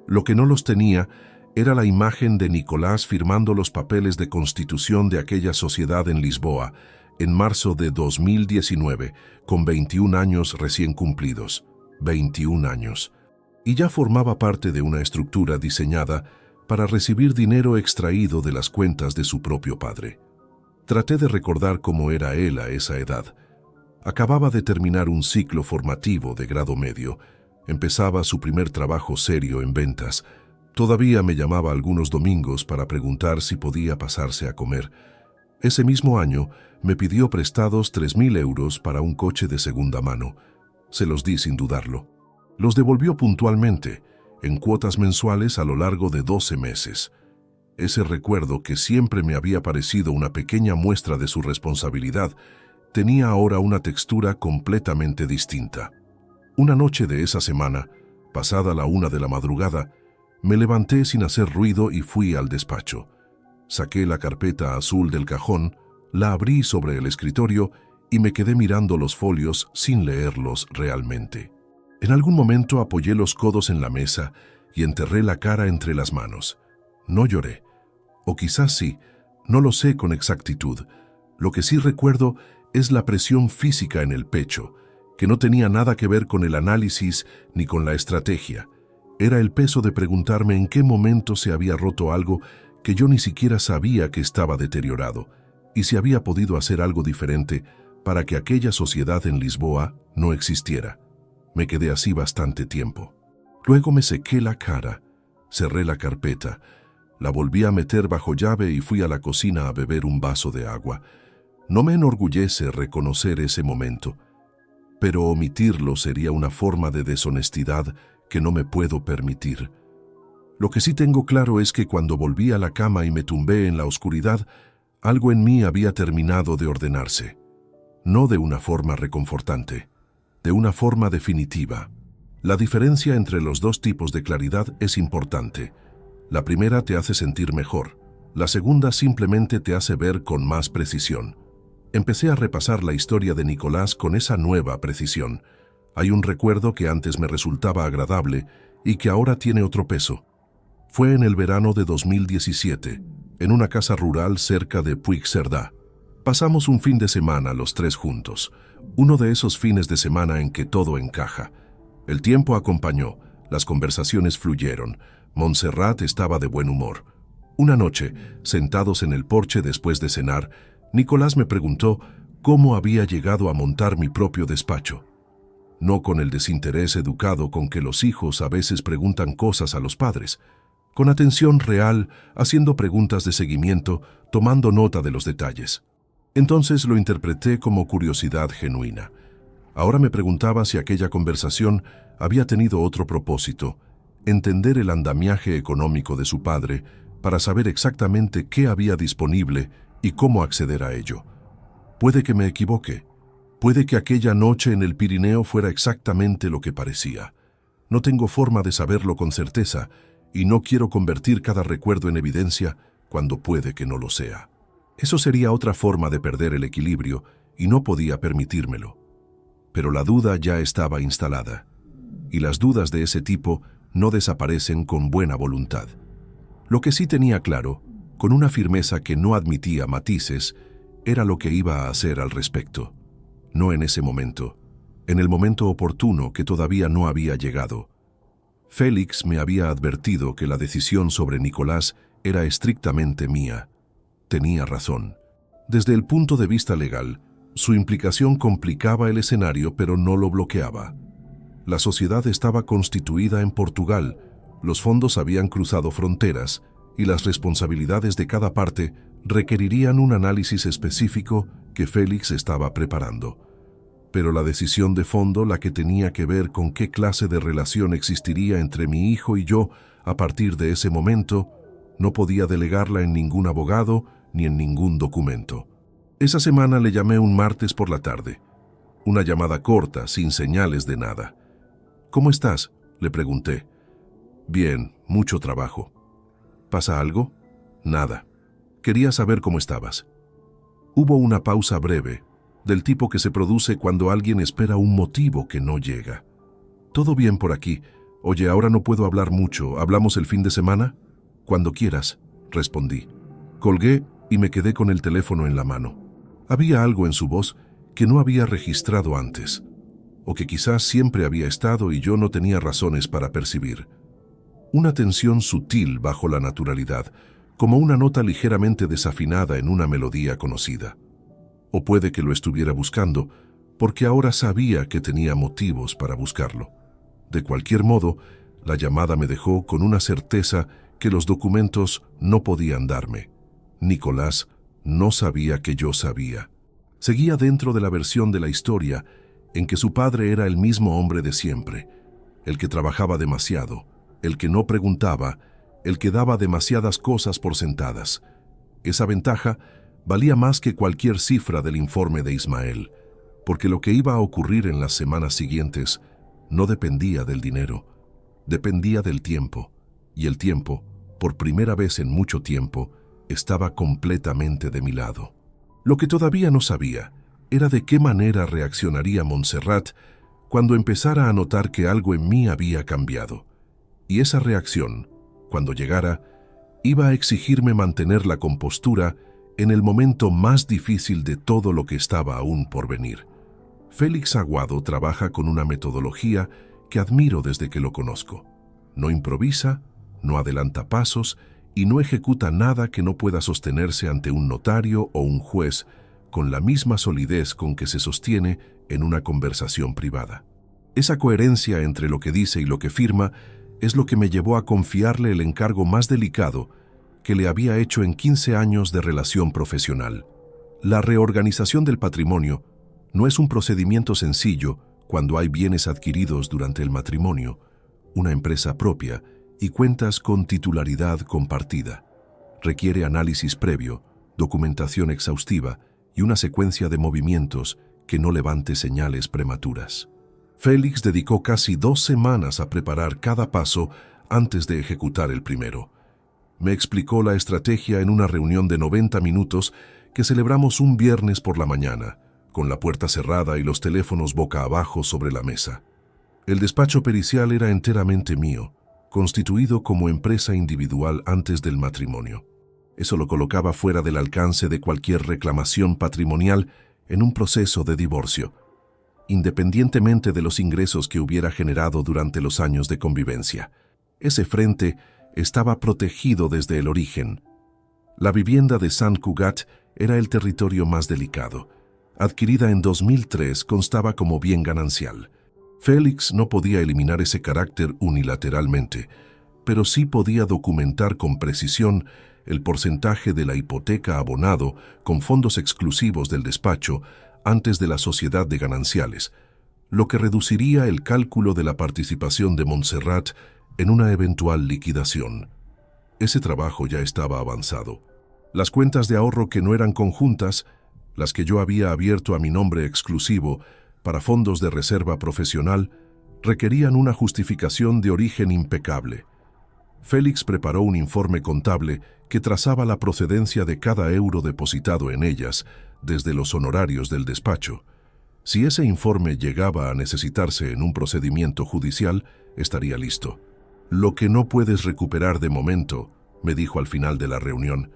Lo que no los tenía era la imagen de Nicolás firmando los papeles de constitución de aquella sociedad en Lisboa, en marzo de 2019, con 21 años recién cumplidos. 21 años. Y ya formaba parte de una estructura diseñada para recibir dinero extraído de las cuentas de su propio padre. Traté de recordar cómo era él a esa edad. Acababa de terminar un ciclo formativo de grado medio. Empezaba su primer trabajo serio en ventas. Todavía me llamaba algunos domingos para preguntar si podía pasarse a comer. Ese mismo año me pidió prestados 3.000 euros para un coche de segunda mano. Se los di sin dudarlo. Los devolvió puntualmente, en cuotas mensuales a lo largo de 12 meses. Ese recuerdo, que siempre me había parecido una pequeña muestra de su responsabilidad, tenía ahora una textura completamente distinta. Una noche de esa semana, pasada la 1 de la madrugada, me levanté sin hacer ruido y fui al despacho. Saqué la carpeta azul del cajón, la abrí sobre el escritorio y me quedé mirando los folios sin leerlos realmente. En algún momento apoyé los codos en la mesa y enterré la cara entre las manos. No lloré, o quizás sí, no lo sé con exactitud. Lo que sí recuerdo es la presión física en el pecho, que no tenía nada que ver con el análisis ni con la estrategia. Era el peso de preguntarme en qué momento se había roto algo que yo ni siquiera sabía que estaba deteriorado, y si había podido hacer algo diferente para que aquella sociedad en Lisboa no existiera. Me quedé así bastante tiempo. Luego me sequé la cara, cerré la carpeta, la volví a meter bajo llave y fui a la cocina a beber un vaso de agua. No me enorgullece reconocer ese momento, pero omitirlo sería una forma de deshonestidad que no me puedo permitir. Lo que sí tengo claro es que cuando volví a la cama y me tumbé en la oscuridad, algo en mí había terminado de ordenarse. No de una forma reconfortante, de una forma definitiva. La diferencia entre los dos tipos de claridad es importante. La primera te hace sentir mejor, la segunda simplemente te hace ver con más precisión. Empecé a repasar la historia de Nicolás con esa nueva precisión. Hay un recuerdo que antes me resultaba agradable y que ahora tiene otro peso. Fue en el verano de 2017, en una casa rural cerca de Puigcerdá. Pasamos un fin de semana los tres juntos, uno de esos fines de semana en que todo encaja. El tiempo acompañó, las conversaciones fluyeron, Montserrat estaba de buen humor. Una noche, sentados en el porche después de cenar, Nicolás me preguntó cómo había llegado a montar mi propio despacho. No con el desinterés educado con que los hijos a veces preguntan cosas a los padres, con atención real, haciendo preguntas de seguimiento, tomando nota de los detalles. Entonces lo interpreté como curiosidad genuina. Ahora me preguntaba si aquella conversación había tenido otro propósito, entender el andamiaje económico de su padre para saber exactamente qué había disponible y cómo acceder a ello. Puede que me equivoque. Puede que aquella noche en el Pirineo fuera exactamente lo que parecía. No tengo forma de saberlo con certeza y no quiero convertir cada recuerdo en evidencia cuando puede que no lo sea. Eso sería otra forma de perder el equilibrio y no podía permitírmelo. Pero la duda ya estaba instalada, y las dudas de ese tipo no desaparecen con buena voluntad. Lo que sí tenía claro, con una firmeza que no admitía matices, era lo que iba a hacer al respecto. No en ese momento, en el momento oportuno que todavía no había llegado. Félix me había advertido que la decisión sobre Nicolás era estrictamente mía. Tenía razón. Desde el punto de vista legal, su implicación complicaba el escenario, pero no lo bloqueaba. La sociedad estaba constituida en Portugal, los fondos habían cruzado fronteras y las responsabilidades de cada parte requerirían un análisis específico que Félix estaba preparando. Pero la decisión de fondo, la que tenía que ver con qué clase de relación existiría entre mi hijo y yo a partir de ese momento, no podía delegarla en ningún abogado ni en ningún documento. Esa semana le llamé un martes por la tarde. Una llamada corta, sin señales de nada. «¿Cómo estás?», le pregunté. «Bien, mucho trabajo». «¿Pasa algo?». «Nada. Quería saber cómo estabas». Hubo una pausa breve, del tipo que se produce cuando alguien espera un motivo que no llega. «Todo bien por aquí. Oye, ahora no puedo hablar mucho. ¿Hablamos el fin de semana?». «Cuando quieras», respondí. Colgué y me quedé con el teléfono en la mano. Había algo en su voz que no había registrado antes, o que quizás siempre había estado y yo no tenía razones para percibir. Una tensión sutil bajo la naturalidad, como una nota ligeramente desafinada en una melodía conocida. O puede que lo estuviera buscando, porque ahora sabía que tenía motivos para buscarlo. De cualquier modo, la llamada me dejó con una certeza que los documentos no podían darme. Nicolás no sabía que yo sabía. Seguía dentro de la versión de la historia en que su padre era el mismo hombre de siempre, el que trabajaba demasiado, el que no preguntaba, el que daba demasiadas cosas por sentadas. Esa ventaja valía más que cualquier cifra del informe de Ismael, porque lo que iba a ocurrir en las semanas siguientes no dependía del dinero, dependía del tiempo, y el tiempo, por primera vez en mucho tiempo, estaba completamente de mi lado. Lo que todavía no sabía era de qué manera reaccionaría Montserrat cuando empezara a notar que algo en mí había cambiado. Y esa reacción, cuando llegara, iba a exigirme mantener la compostura en el momento más difícil de todo lo que estaba aún por venir. Félix Aguado trabaja con una metodología que admiro desde que lo conozco. No improvisa, no adelanta pasos y no ejecuta nada que no pueda sostenerse ante un notario o un juez con la misma solidez con que se sostiene en una conversación privada. Esa coherencia entre lo que dice y lo que firma es lo que me llevó a confiarle el encargo más delicado que le había hecho en 15 años de relación profesional. La reorganización del patrimonio no es un procedimiento sencillo cuando hay bienes adquiridos durante el matrimonio, una empresa propia y cuentas con titularidad compartida. Requiere análisis previo, documentación exhaustiva y una secuencia de movimientos que no levante señales prematuras. Félix dedicó casi 2 semanas a preparar cada paso antes de ejecutar el primero. Me explicó la estrategia en una reunión de 90 minutos que celebramos un viernes por la mañana, con la puerta cerrada y los teléfonos boca abajo sobre la mesa. El despacho pericial era enteramente mío, constituido como empresa individual antes del matrimonio. Eso lo colocaba fuera del alcance de cualquier reclamación patrimonial en un proceso de divorcio, independientemente de los ingresos que hubiera generado durante los años de convivencia. Ese frente estaba protegido desde el origen. La vivienda de Sant Cugat era el territorio más delicado. Adquirida en 2003, constaba como bien ganancial. Félix no podía eliminar ese carácter unilateralmente, pero sí podía documentar con precisión el porcentaje de la hipoteca abonado con fondos exclusivos del despacho antes de la sociedad de gananciales, lo que reduciría el cálculo de la participación de Montserrat en una eventual liquidación. Ese trabajo ya estaba avanzado. Las cuentas de ahorro que no eran conjuntas, las que yo había abierto a mi nombre exclusivo para fondos de reserva profesional, requerían una justificación de origen impecable. Félix preparó un informe contable que trazaba la procedencia de cada euro depositado en ellas desde los honorarios del despacho. Si ese informe llegaba a necesitarse en un procedimiento judicial, estaría listo. Lo que no puedes recuperar de momento, me dijo al final de la reunión,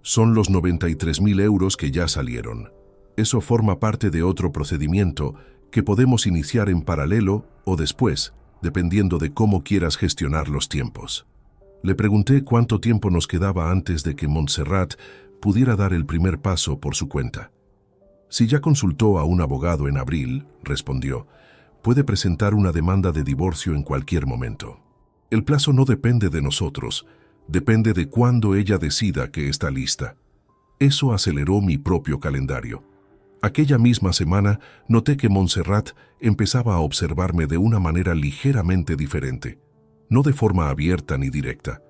son los 93.000 euros que ya salieron. Eso forma parte de otro procedimiento que podemos iniciar en paralelo o después, dependiendo de cómo quieras gestionar los tiempos. Le pregunté cuánto tiempo nos quedaba antes de que Montserrat pudiera dar el primer paso por su cuenta. Si ya consultó a un abogado en abril, respondió, puede presentar una demanda de divorcio en cualquier momento. El plazo no depende de nosotros, depende de cuándo ella decida que está lista. Eso aceleró mi propio calendario. Aquella misma semana noté que Montserrat empezaba a observarme de una manera ligeramente diferente, no de forma abierta ni directa.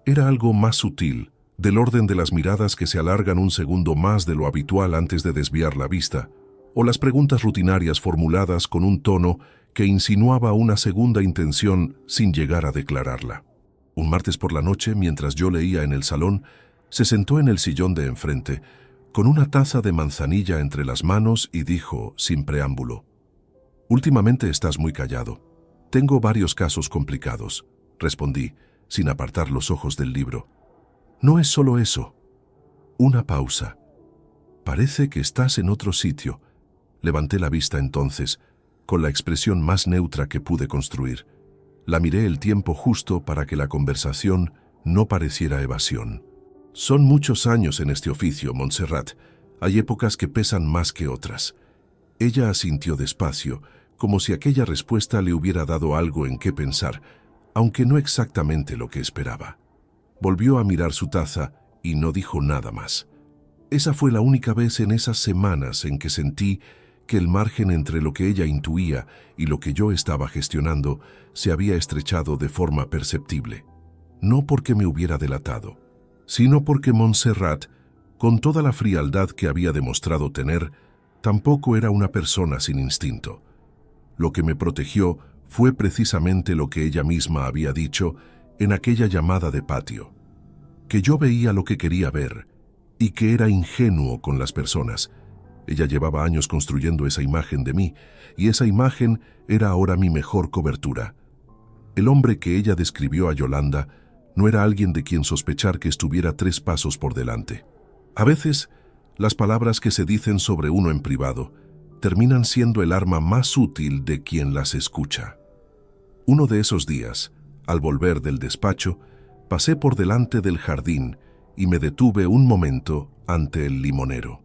Era algo más sutil, del orden de las miradas que se alargan un segundo más de lo habitual antes de desviar la vista, o las preguntas rutinarias formuladas con un tono que insinuaba una segunda intención sin llegar a declararla. Un martes por la noche, mientras yo leía en el salón, se sentó en el sillón de enfrente, con una taza de manzanilla entre las manos y dijo, sin preámbulo, «Últimamente estás muy callado. Tengo varios casos complicados», respondí, sin apartar los ojos del libro. «No es solo eso». Una pausa. «Parece que estás en otro sitio». Levanté la vista entonces, con la expresión más neutra que pude construir. La miré el tiempo justo para que la conversación no pareciera evasión. «Son muchos años en este oficio, Montserrat. Hay épocas que pesan más que otras». Ella asintió despacio, como si aquella respuesta le hubiera dado algo en qué pensar, aunque no exactamente lo que esperaba. Volvió a mirar su taza y no dijo nada más. Esa fue la única vez en esas semanas en que sentí que el margen entre lo que ella intuía y lo que yo estaba gestionando se había estrechado de forma perceptible. No porque me hubiera delatado, sino porque Montserrat, con toda la frialdad que había demostrado tener, tampoco era una persona sin instinto. Lo que me protegió fue precisamente lo que ella misma había dicho en aquella llamada de patio, que yo veía lo que quería ver y que era ingenuo con las personas. Ella llevaba años construyendo esa imagen de mí, y esa imagen era ahora mi mejor cobertura. El hombre que ella describió a Yolanda no era alguien de quien sospechar que estuviera 3 pasos por delante. A veces, las palabras que se dicen sobre uno en privado terminan siendo el arma más útil de quien las escucha. Uno de esos días, al volver del despacho, pasé por delante del jardín y me detuve un momento ante el limonero.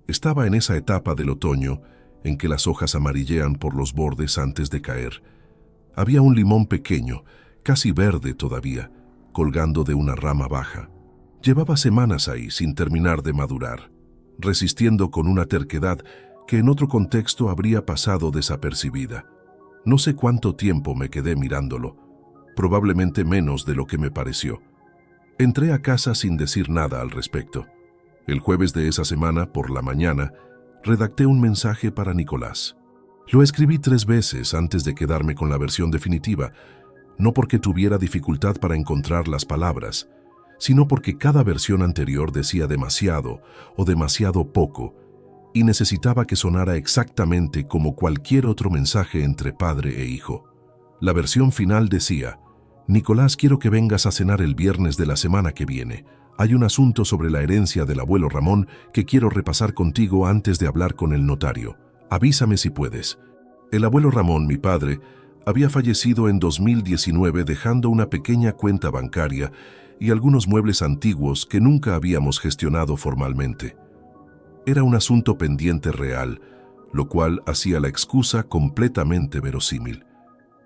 Estaba en esa etapa del otoño en que las hojas amarillean por los bordes antes de caer. Había un limón pequeño, casi verde todavía, colgando de una rama baja. Llevaba semanas ahí sin terminar de madurar, resistiendo con una terquedad que en otro contexto habría pasado desapercibida. No sé cuánto tiempo me quedé mirándolo, probablemente menos de lo que me pareció. Entré a casa sin decir nada al respecto. El jueves de esa semana, por la mañana, redacté un mensaje para Nicolás. Lo escribí 3 veces antes de quedarme con la versión definitiva, no porque tuviera dificultad para encontrar las palabras, sino porque cada versión anterior decía demasiado o demasiado poco, y necesitaba que sonara exactamente como cualquier otro mensaje entre padre e hijo. La versión final decía: Nicolás, quiero que vengas a cenar el viernes de la semana que viene. Hay un asunto sobre la herencia del abuelo Ramón que quiero repasar contigo antes de hablar con el notario. Avísame si puedes. El abuelo Ramón, mi padre, había fallecido en 2019 dejando una pequeña cuenta bancaria y algunos muebles antiguos que nunca habíamos gestionado formalmente. Era un asunto pendiente real, lo cual hacía la excusa completamente verosímil.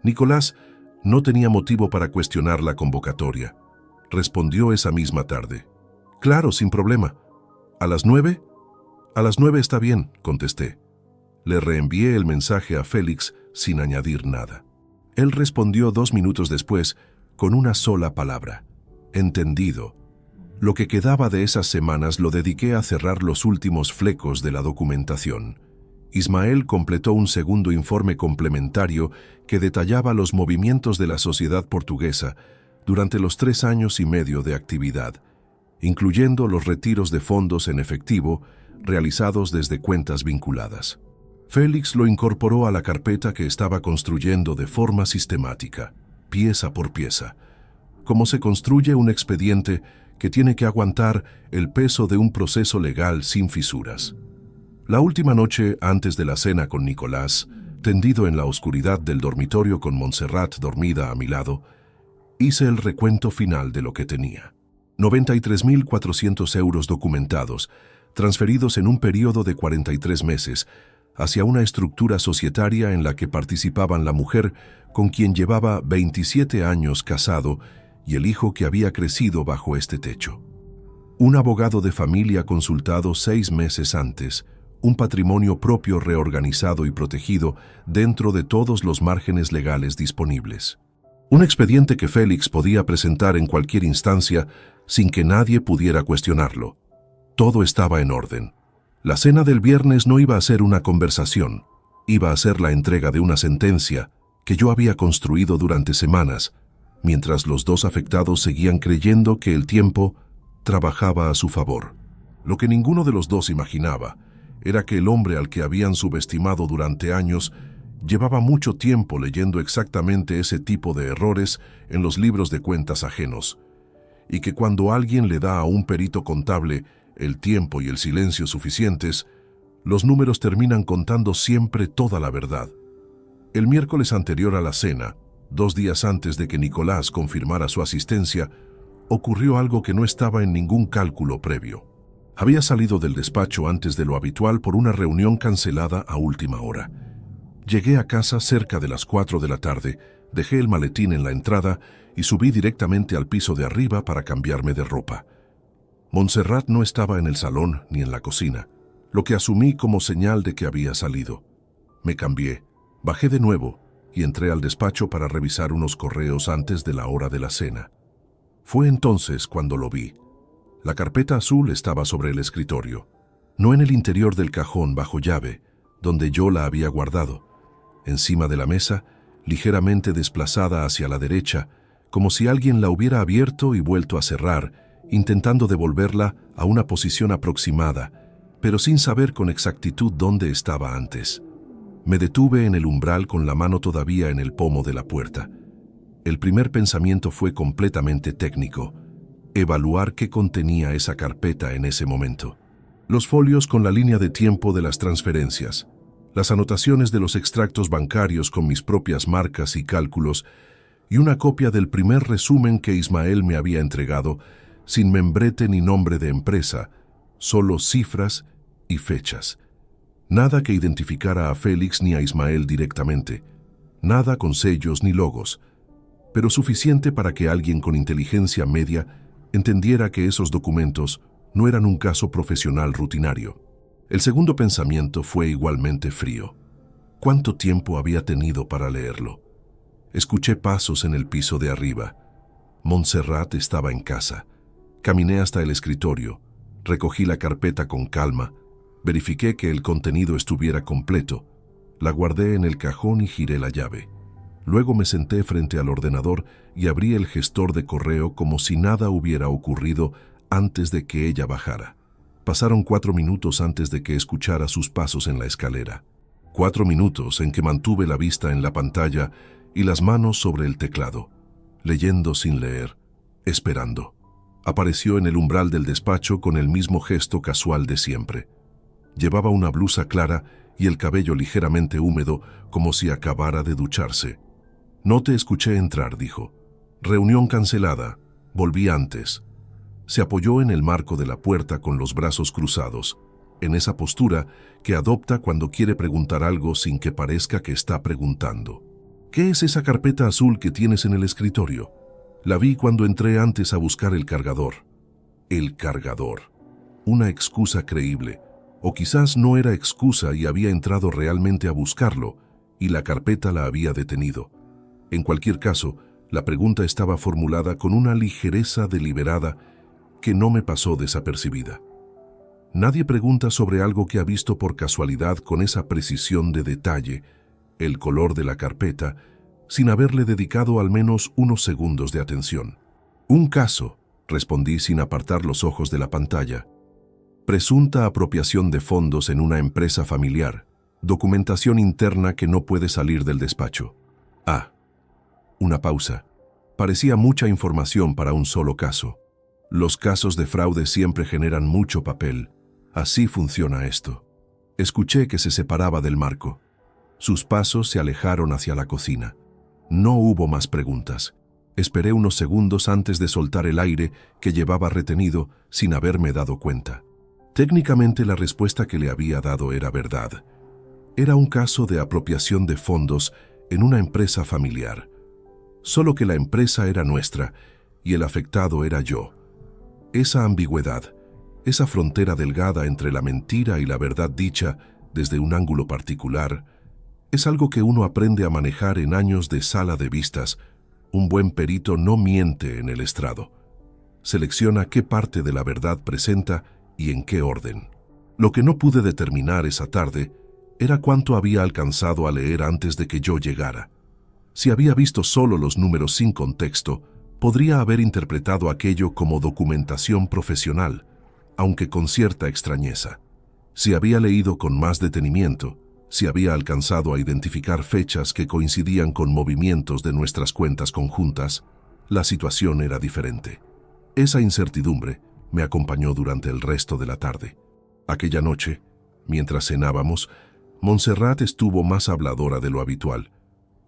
Nicolás no tenía motivo para cuestionar la convocatoria. Respondió esa misma tarde. Claro, sin problema. ¿A las 9? A las 9 está bien, contesté. Le reenvié el mensaje a Félix sin añadir nada. Él respondió 2 minutos después con una sola palabra: entendido. Lo que quedaba de esas semanas lo dediqué a cerrar los últimos flecos de la documentación. Ismael completó un segundo informe complementario que detallaba los movimientos de la sociedad portuguesa durante los 3 años y medio de actividad, incluyendo los retiros de fondos en efectivo realizados desde cuentas vinculadas. Félix lo incorporó a la carpeta que estaba construyendo de forma sistemática, pieza por pieza, como se construye un expediente que tiene que aguantar el peso de un proceso legal sin fisuras. La última noche antes de la cena con Nicolás, tendido en la oscuridad del dormitorio con Montserrat dormida a mi lado, hice el recuento final de lo que tenía. 93.400 euros documentados, transferidos en un periodo de 43 meses, hacia una estructura societaria en la que participaban la mujer con quien llevaba 27 años casado y el hijo que había crecido bajo este techo. Un abogado de familia consultado 6 meses antes, un patrimonio propio reorganizado y protegido dentro de todos los márgenes legales disponibles. Un expediente que Félix podía presentar en cualquier instancia sin que nadie pudiera cuestionarlo. Todo estaba en orden. La cena del viernes no iba a ser una conversación, iba a ser la entrega de una sentencia que yo había construido durante semanas, mientras los dos afectados seguían creyendo que el tiempo trabajaba a su favor. Lo que ninguno de los dos imaginaba era que el hombre al que habían subestimado durante años llevaba mucho tiempo leyendo exactamente ese tipo de errores en los libros de cuentas ajenos, y que cuando alguien le da a un perito contable el tiempo y el silencio suficientes, los números terminan contando siempre toda la verdad. El miércoles anterior a la cena, 2 días antes de que Nicolás confirmara su asistencia, ocurrió algo que no estaba en ningún cálculo previo. Había salido del despacho antes de lo habitual por una reunión cancelada a última hora. Llegué a casa cerca de las 4 de la tarde, dejé el maletín en la entrada y subí directamente al piso de arriba para cambiarme de ropa. Montserrat no estaba en el salón ni en la cocina, lo que asumí como señal de que había salido. Me cambié, bajé de nuevo y entré al despacho para revisar unos correos antes de la hora de la cena. Fue entonces cuando lo vi. La carpeta azul estaba sobre el escritorio, no en el interior del cajón bajo llave, donde yo la había guardado. Encima de la mesa, ligeramente desplazada hacia la derecha, como si alguien la hubiera abierto y vuelto a cerrar, intentando devolverla a una posición aproximada, pero sin saber con exactitud dónde estaba antes. Me detuve en el umbral con la mano todavía en el pomo de la puerta. El primer pensamiento fue completamente técnico: evaluar qué contenía esa carpeta en ese momento. Los folios con la línea de tiempo de las transferencias, las anotaciones de los extractos bancarios con mis propias marcas y cálculos, y una copia del primer resumen que Ismael me había entregado, sin membrete ni nombre de empresa, solo cifras y fechas. Nada que identificara a Félix ni a Ismael directamente, nada con sellos ni logos, pero suficiente para que alguien con inteligencia media entendiera que esos documentos no eran un caso profesional rutinario. El segundo pensamiento fue igualmente frío. ¿Cuánto tiempo había tenido para leerlo? Escuché pasos en el piso de arriba. Montserrat estaba en casa. Caminé hasta el escritorio, recogí la carpeta con calma, verifiqué que el contenido estuviera completo, la guardé en el cajón y giré la llave. Luego me senté frente al ordenador y abrí el gestor de correo como si nada hubiera ocurrido antes de que ella bajara. Pasaron 4 minutos antes de que escuchara sus pasos en la escalera. 4 minutos en que mantuve la vista en la pantalla y las manos sobre el teclado, leyendo sin leer, esperando. Apareció en el umbral del despacho con el mismo gesto casual de siempre. Llevaba una blusa clara y el cabello ligeramente húmedo, como si acabara de ducharse. «No te escuché entrar», dijo. «Reunión cancelada. Volví antes». Se apoyó en el marco de la puerta con los brazos cruzados, en esa postura que adopta cuando quiere preguntar algo sin que parezca que está preguntando. «¿Qué es esa carpeta azul que tienes en el escritorio?» La vi cuando entré antes a buscar el cargador. El cargador. Una excusa creíble. O quizás no era excusa y había entrado realmente a buscarlo, y la carpeta la había detenido. En cualquier caso, la pregunta estaba formulada con una ligereza deliberada que no me pasó desapercibida. Nadie pregunta sobre algo que ha visto por casualidad con esa precisión de detalle, el color de la carpeta, sin haberle dedicado al menos unos segundos de atención. «Un caso», respondí sin apartar los ojos de la pantalla. «Presunta apropiación de fondos en una empresa familiar. Documentación interna que no puede salir del despacho». «Ah». Una pausa. Parecía mucha información para un solo caso. Los casos de fraude siempre generan mucho papel. Así funciona esto. Escuché que se separaba del marco. Sus pasos se alejaron hacia la cocina. No hubo más preguntas. Esperé unos segundos antes de soltar el aire que llevaba retenido sin haberme dado cuenta. Técnicamente la respuesta que le había dado era verdad. Era un caso de apropiación de fondos en una empresa familiar. Solo que la empresa era nuestra y el afectado era yo. Esa ambigüedad, esa frontera delgada entre la mentira y la verdad dicha desde un ángulo particular, es algo que uno aprende a manejar en años de sala de vistas. Un buen perito no miente en el estrado. Selecciona qué parte de la verdad presenta y en qué orden. Lo que no pude determinar esa tarde era cuánto había alcanzado a leer antes de que yo llegara. Si había visto solo los números sin contexto, podría haber interpretado aquello como documentación profesional, aunque con cierta extrañeza. Si había leído con más detenimiento, si había alcanzado a identificar fechas que coincidían con movimientos de nuestras cuentas conjuntas, la situación era diferente. Esa incertidumbre me acompañó durante el resto de la tarde. Aquella noche, mientras cenábamos, Montserrat estuvo más habladora de lo habitual.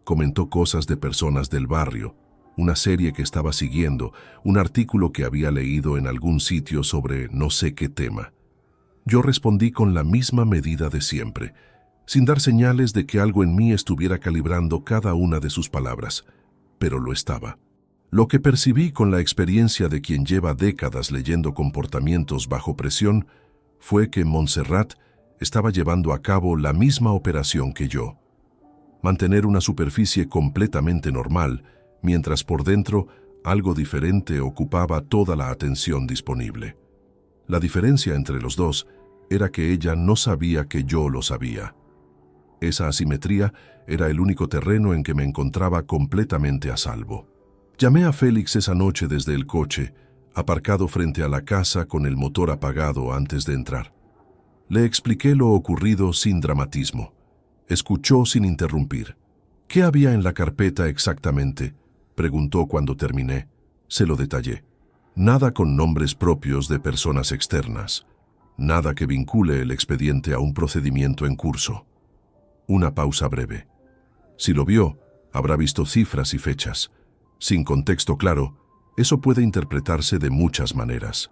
Comentó cosas de personas del barrio, una serie que estaba siguiendo, un artículo que había leído en algún sitio sobre no sé qué tema. Yo respondí con la misma medida de siempre, sin dar señales de que algo en mí estuviera calibrando cada una de sus palabras, pero lo estaba. Lo que percibí con la experiencia de quien lleva décadas leyendo comportamientos bajo presión fue que Montserrat estaba llevando a cabo la misma operación que yo. Mantener una superficie completamente normal, mientras por dentro algo diferente ocupaba toda la atención disponible. La diferencia entre los dos era que ella no sabía que yo lo sabía. Esa asimetría era el único terreno en que me encontraba completamente a salvo. Llamé a Félix esa noche desde el coche, aparcado frente a la casa con el motor apagado antes de entrar. Le expliqué lo ocurrido sin dramatismo. Escuchó sin interrumpir. «¿Qué había en la carpeta exactamente?», preguntó cuando terminé. Se lo detallé. Nada con nombres propios de personas externas. Nada que vincule el expediente a un procedimiento en curso. Una pausa breve. Si lo vio, habrá visto cifras y fechas. Sin contexto claro, eso puede interpretarse de muchas maneras.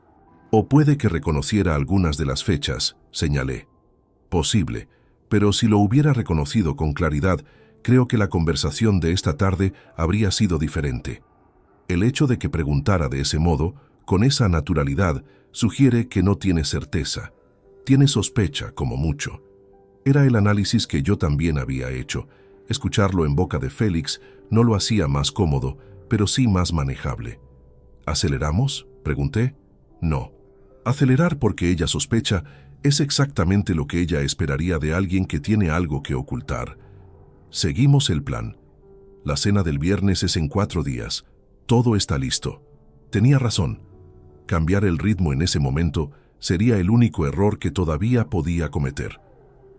O puede que reconociera algunas de las fechas, señalé. Posible, pero si lo hubiera reconocido con claridad, creo que la conversación de esta tarde habría sido diferente. El hecho de que preguntara de ese modo, con esa naturalidad, sugiere que no tiene certeza. Tiene sospecha, como mucho. Era el análisis que yo también había hecho. Escucharlo en boca de Félix no lo hacía más cómodo, pero sí más manejable. ¿Aceleramos?, pregunté. No. Acelerar porque ella sospecha es exactamente lo que ella esperaría de alguien que tiene algo que ocultar. Seguimos el plan. La cena del viernes es en 4 días. Todo está listo. Tenía razón. Cambiar el ritmo en ese momento sería el único error que todavía podía cometer.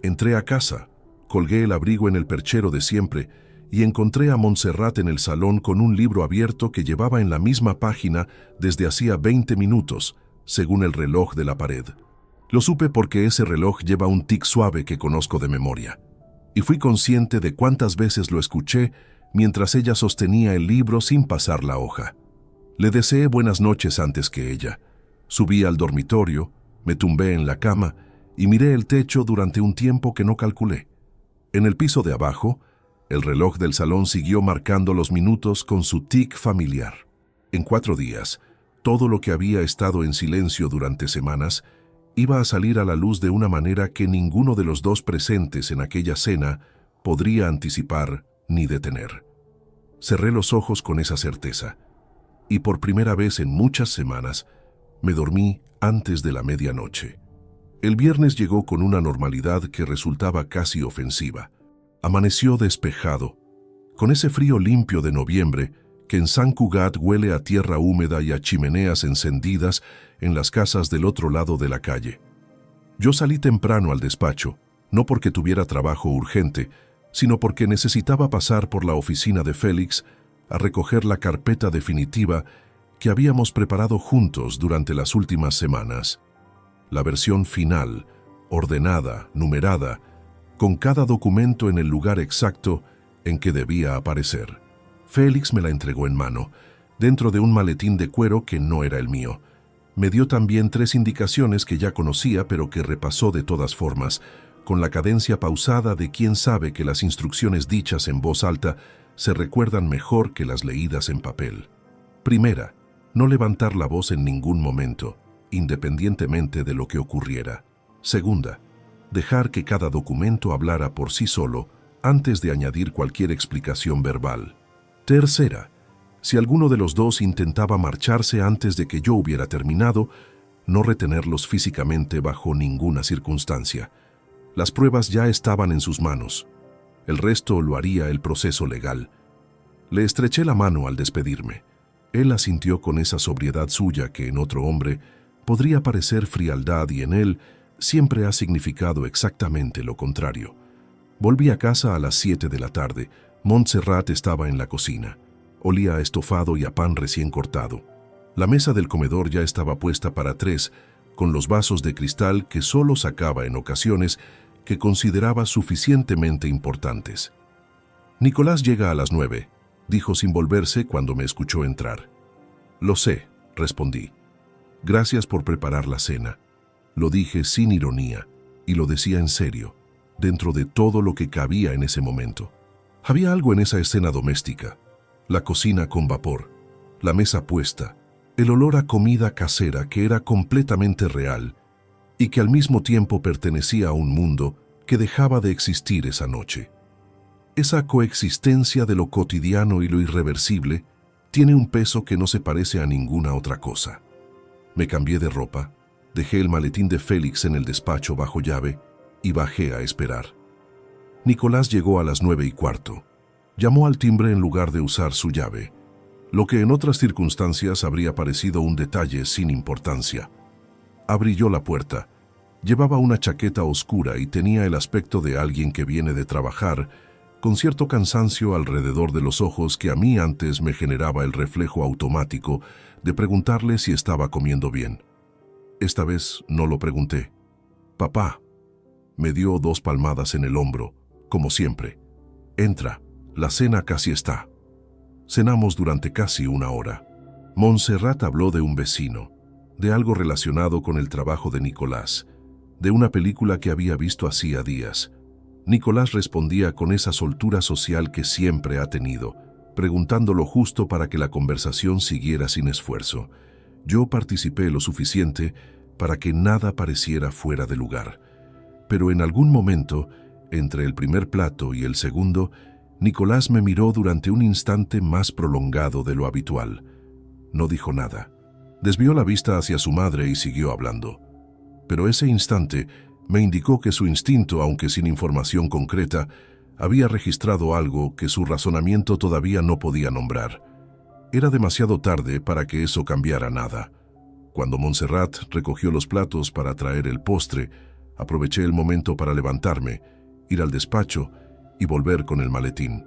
Entré a casa, colgué el abrigo en el perchero de siempre y encontré a Montserrat en el salón con un libro abierto que llevaba en la misma página desde hacía 20 minutos, según el reloj de la pared. Lo supe porque ese reloj lleva un tic suave que conozco de memoria. Y fui consciente de cuántas veces lo escuché mientras ella sostenía el libro sin pasar la hoja. Le deseé buenas noches antes que ella. Subí al dormitorio, me tumbé en la cama y miré el techo durante un tiempo que no calculé. En el piso de abajo, el reloj del salón siguió marcando los minutos con su tic familiar. En 4 días, todo lo que había estado en silencio durante semanas iba a salir a la luz de una manera que ninguno de los dos presentes en aquella cena podría anticipar ni detener. Cerré los ojos con esa certeza, y por primera vez en muchas semanas me dormí antes de la medianoche. El viernes llegó con una normalidad que resultaba casi ofensiva. Amaneció despejado, con ese frío limpio de noviembre que en Sant Cugat huele a tierra húmeda y a chimeneas encendidas en las casas del otro lado de la calle. Yo salí temprano al despacho, no porque tuviera trabajo urgente, sino porque necesitaba pasar por la oficina de Félix a recoger la carpeta definitiva que habíamos preparado juntos durante las últimas semanas. La versión final, ordenada, numerada, con cada documento en el lugar exacto en que debía aparecer. Félix me la entregó en mano, dentro de un maletín de cuero que no era el mío. Me dio también 3 indicaciones que ya conocía, pero que repasó de todas formas, con la cadencia pausada de quien sabe que las instrucciones dichas en voz alta se recuerdan mejor que las leídas en papel. Primera, no levantar la voz en ningún momento, independientemente de lo que ocurriera. Segunda, dejar que cada documento hablara por sí solo antes de añadir cualquier explicación verbal. Tercera, si alguno de los dos intentaba marcharse antes de que yo hubiera terminado, no retenerlos físicamente bajo ninguna circunstancia. Las pruebas ya estaban en sus manos. El resto lo haría el proceso legal. Le estreché la mano al despedirme. Él asintió con esa sobriedad suya que en otro hombre podría parecer frialdad y en él siempre ha significado exactamente lo contrario. Volví a casa a las 7 de la tarde. Montserrat estaba en la cocina. Olía a estofado y a pan recién cortado. La mesa del comedor ya estaba puesta para 3, con los vasos de cristal que solo sacaba en ocasiones que consideraba suficientemente importantes. Nicolás llega a las 9, dijo sin volverse cuando me escuchó entrar. Lo sé, respondí. Gracias por preparar la cena. Lo dije sin ironía, y lo decía en serio, dentro de todo lo que cabía en ese momento. Había algo en esa escena doméstica, la cocina con vapor, la mesa puesta, el olor a comida casera que era completamente real y que al mismo tiempo pertenecía a un mundo que dejaba de existir esa noche. Esa coexistencia de lo cotidiano y lo irreversible tiene un peso que no se parece a ninguna otra cosa. Me cambié de ropa, dejé el maletín de Félix en el despacho bajo llave y bajé a esperar. Nicolás llegó a las 9:15. Llamó al timbre en lugar de usar su llave, lo que en otras circunstancias habría parecido un detalle sin importancia. Abrí yo la puerta. Llevaba una chaqueta oscura y tenía el aspecto de alguien que viene de trabajar, con cierto cansancio alrededor de los ojos que a mí antes me generaba el reflejo automático de preguntarle si estaba comiendo bien. Esta vez no lo pregunté. «Papá». Me dio 2 palmadas en el hombro, como siempre. Entra, la cena casi está. Cenamos durante casi una hora. Montserrat habló de un vecino, de algo relacionado con el trabajo de Nicolás, de una película que había visto hacía días. Nicolás respondía con esa soltura social que siempre ha tenido, preguntando lo justo para que la conversación siguiera sin esfuerzo. Yo participé lo suficiente para que nada pareciera fuera de lugar. Pero en algún momento, entre el primer plato y el segundo, Nicolás me miró durante un instante más prolongado de lo habitual. No dijo nada. Desvió la vista hacia su madre y siguió hablando. Pero ese instante me indicó que su instinto, aunque sin información concreta, había registrado algo que su razonamiento todavía no podía nombrar. Era demasiado tarde para que eso cambiara nada. Cuando Montserrat recogió los platos para traer el postre, aproveché el momento para levantarme, ir al despacho y volver con el maletín.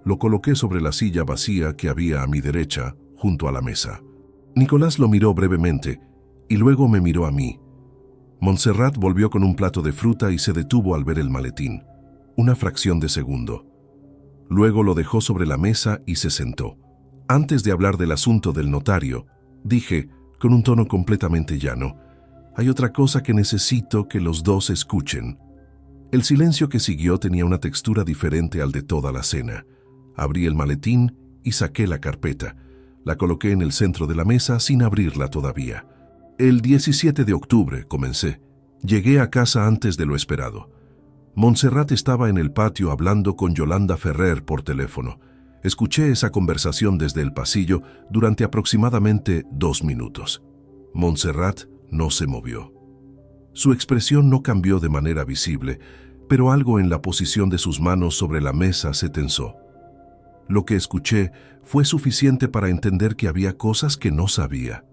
Lo coloqué sobre la silla vacía que había a mi derecha, junto a la mesa. Nicolás lo miró brevemente y luego me miró a mí. Montserrat volvió con un plato de fruta y se detuvo al ver el maletín, una fracción de segundo. Luego lo dejó sobre la mesa y se sentó. Antes de hablar del asunto del notario, dije, con un tono completamente llano, «Hay otra cosa que necesito que los dos escuchen». El silencio que siguió tenía una textura diferente al de toda la cena. Abrí el maletín y saqué la carpeta. La coloqué en el centro de la mesa sin abrirla todavía. El 17 de octubre, comencé. Llegué a casa antes de lo esperado. Montserrat estaba en el patio hablando con Yolanda Ferrer por teléfono. Escuché esa conversación desde el pasillo durante aproximadamente 2 minutos. Montserrat no se movió. Su expresión no cambió de manera visible, pero algo en la posición de sus manos sobre la mesa se tensó. Lo que escuché fue suficiente para entender que había cosas que no sabía.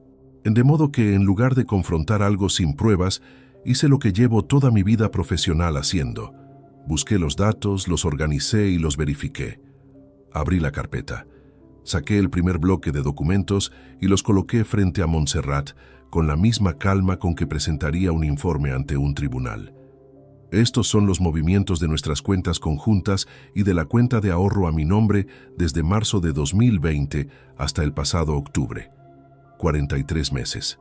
De modo que, en lugar de confrontar algo sin pruebas, hice lo que llevo toda mi vida profesional haciendo. Busqué los datos, los organicé y los verifiqué. Abrí la carpeta. Saqué el primer bloque de documentos y los coloqué frente a Montserrat con la misma calma con que presentaría un informe ante un tribunal. Estos son los movimientos de nuestras cuentas conjuntas y de la cuenta de ahorro a mi nombre desde marzo de 2020 hasta el pasado octubre. 43 meses.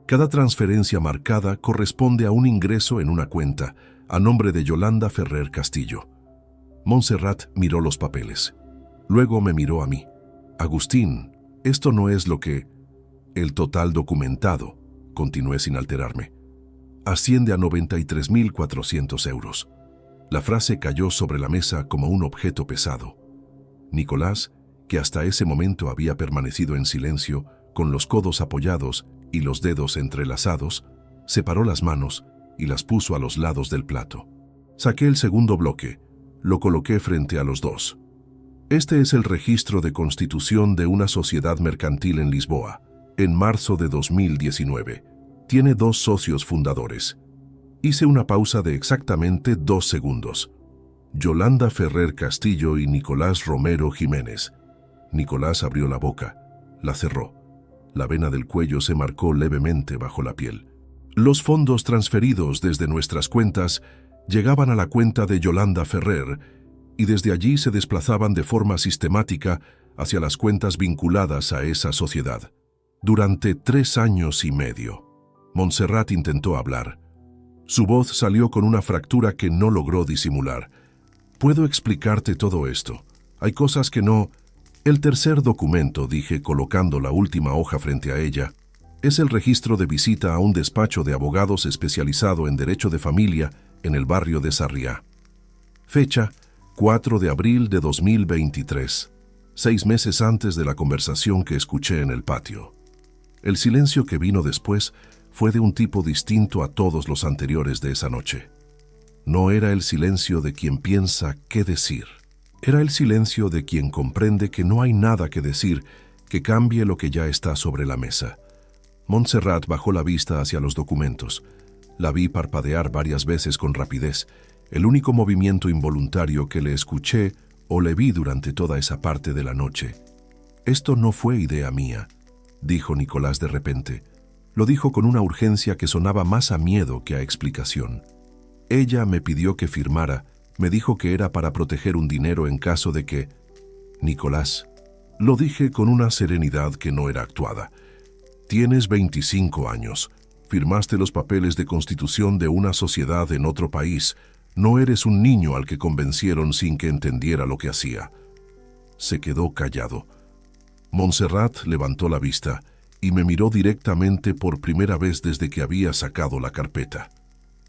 Cada transferencia marcada corresponde a un ingreso en una cuenta, a nombre de Yolanda Ferrer Castillo. Montserrat miró los papeles. Luego me miró a mí. «Agustín, esto no es lo que...» «El total documentado», continué sin alterarme, «asciende a 93.400 euros». La frase cayó sobre la mesa como un objeto pesado. Nicolás, que hasta ese momento había permanecido en silencio, con los codos apoyados y los dedos entrelazados, separó las manos y las puso a los lados del plato. Saqué el segundo bloque, lo coloqué frente a los dos. Este es el registro de constitución de una sociedad mercantil en Lisboa, en marzo de 2019. Tiene 2 socios fundadores. Hice una pausa de exactamente 2 segundos. Yolanda Ferrer Castillo y Nicolás Romero Jiménez. Nicolás abrió la boca, la cerró. La vena del cuello se marcó levemente bajo la piel. Los fondos transferidos desde nuestras cuentas llegaban a la cuenta de Yolanda Ferrer y desde allí se desplazaban de forma sistemática hacia las cuentas vinculadas a esa sociedad. Durante 3 años y medio. Montserrat intentó hablar. Su voz salió con una fractura que no logró disimular. «Puedo explicarte todo esto. Hay cosas que no...» «El tercer documento», dije colocando la última hoja frente a ella, «es el registro de visita a un despacho de abogados especializado en derecho de familia en el barrio de Sarriá. Fecha: 4 de abril de 2023, 6 meses antes de la conversación que escuché en el patio». El silencio que vino después fue de un tipo distinto a todos los anteriores de esa noche. No era el silencio de quien piensa qué decir. Era el silencio de quien comprende que no hay nada que decir que cambie lo que ya está sobre la mesa. Montserrat bajó la vista hacia los documentos. La vi parpadear varias veces con rapidez, el único movimiento involuntario que le escuché o le vi durante toda esa parte de la noche. «Esto no fue idea mía», dijo Nicolás de repente. Lo dijo con una urgencia que sonaba más a miedo que a explicación. «Ella me pidió que firmara Me dijo que era para proteger un dinero en caso de que... Nicolás, lo dije con una serenidad que no era actuada. Tienes 25 años. Firmaste los papeles de constitución de una sociedad en otro país. No eres un niño al que convencieron sin que entendiera lo que hacía. Se quedó callado. Montserrat levantó la vista y me miró directamente por primera vez desde que había sacado la carpeta.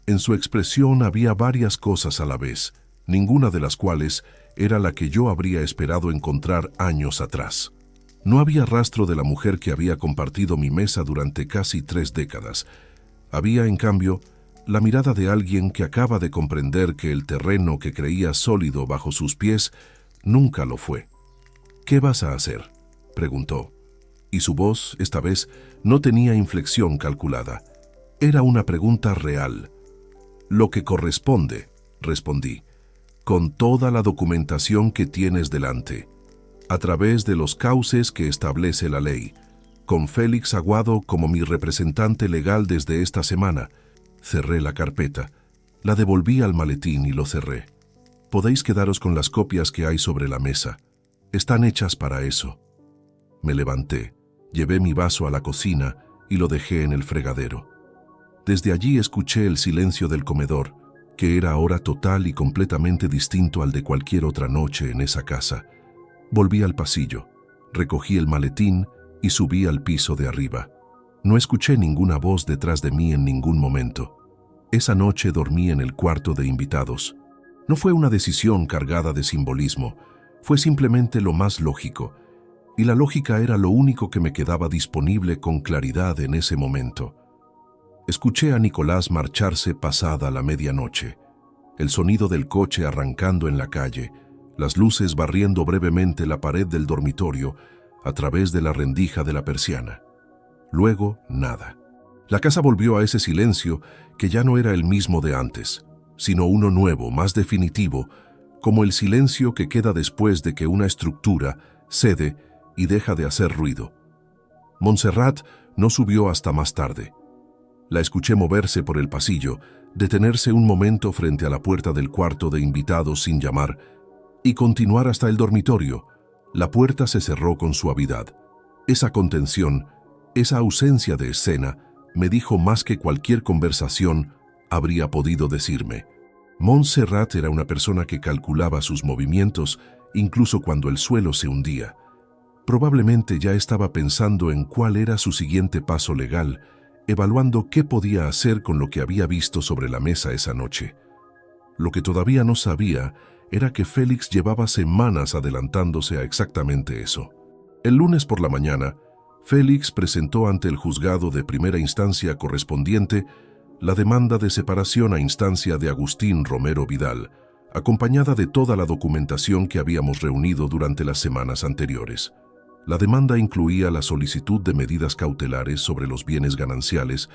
En su expresión había varias cosas a la vez, ninguna de las cuales era la que yo habría esperado encontrar años atrás. No había rastro de la mujer que había compartido mi mesa durante casi 3 décadas. Había, en cambio, la mirada de alguien que acaba de comprender que el terreno que creía sólido bajo sus pies nunca lo fue. «¿Qué vas a hacer?», preguntó, y su voz, esta vez, no tenía inflexión calculada. Era una pregunta real. «Lo que corresponde», respondí, «con toda la documentación que tienes delante, a través de los cauces que establece la ley, con Félix Aguado como mi representante legal desde esta semana». Cerré la carpeta, la devolví al maletín y lo cerré. «Podéis quedaros con las copias que hay sobre la mesa. Están hechas para eso». Me levanté, llevé mi vaso a la cocina y lo dejé en el fregadero. Desde allí escuché el silencio del comedor, que era ahora total y completamente distinto al de cualquier otra noche en esa casa. Volví al pasillo, recogí el maletín y subí al piso de arriba. No escuché ninguna voz detrás de mí en ningún momento. Esa noche dormí en el cuarto de invitados. No fue una decisión cargada de simbolismo, fue simplemente lo más lógico, y la lógica era lo único que me quedaba disponible con claridad en ese momento. Escuché a Nicolás marcharse pasada la medianoche, el sonido del coche arrancando en la calle, las luces barriendo brevemente la pared del dormitorio a través de la rendija de la persiana. Luego, nada. La casa volvió a ese silencio que ya no era el mismo de antes, sino uno nuevo, más definitivo, como el silencio que queda después de que una estructura cede y deja de hacer ruido. Montserrat no subió hasta más tarde. La escuché moverse por el pasillo, detenerse un momento frente a la puerta del cuarto de invitados sin llamar, y continuar hasta el dormitorio. La puerta se cerró con suavidad. Esa contención, esa ausencia de escena, me dijo más que cualquier conversación habría podido decirme. Montserrat era una persona que calculaba sus movimientos incluso cuando el suelo se hundía. Probablemente ya estaba pensando en cuál era su siguiente paso legal, evaluando qué podía hacer con lo que había visto sobre la mesa esa noche. Lo que todavía no sabía era que Félix llevaba semanas adelantándose a exactamente eso. El lunes por la mañana, Félix presentó ante el juzgado de primera instancia correspondiente la demanda de separación a instancia de Agustín Romero Vidal, acompañada de toda la documentación que habíamos reunido durante las semanas anteriores. La demanda incluía la solicitud de medidas cautelares sobre los bienes gananciales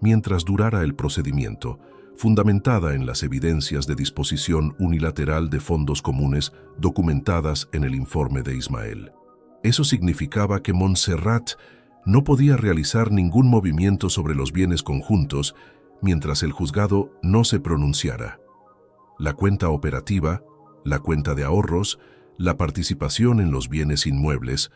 mientras durara el procedimiento, fundamentada en las evidencias de disposición unilateral de fondos comunes documentadas en el informe de Ismael. Eso significaba que Montserrat no podía realizar ningún movimiento sobre los bienes conjuntos mientras el juzgado no se pronunciara. La cuenta operativa, la cuenta de ahorros, la participación en los bienes inmuebles,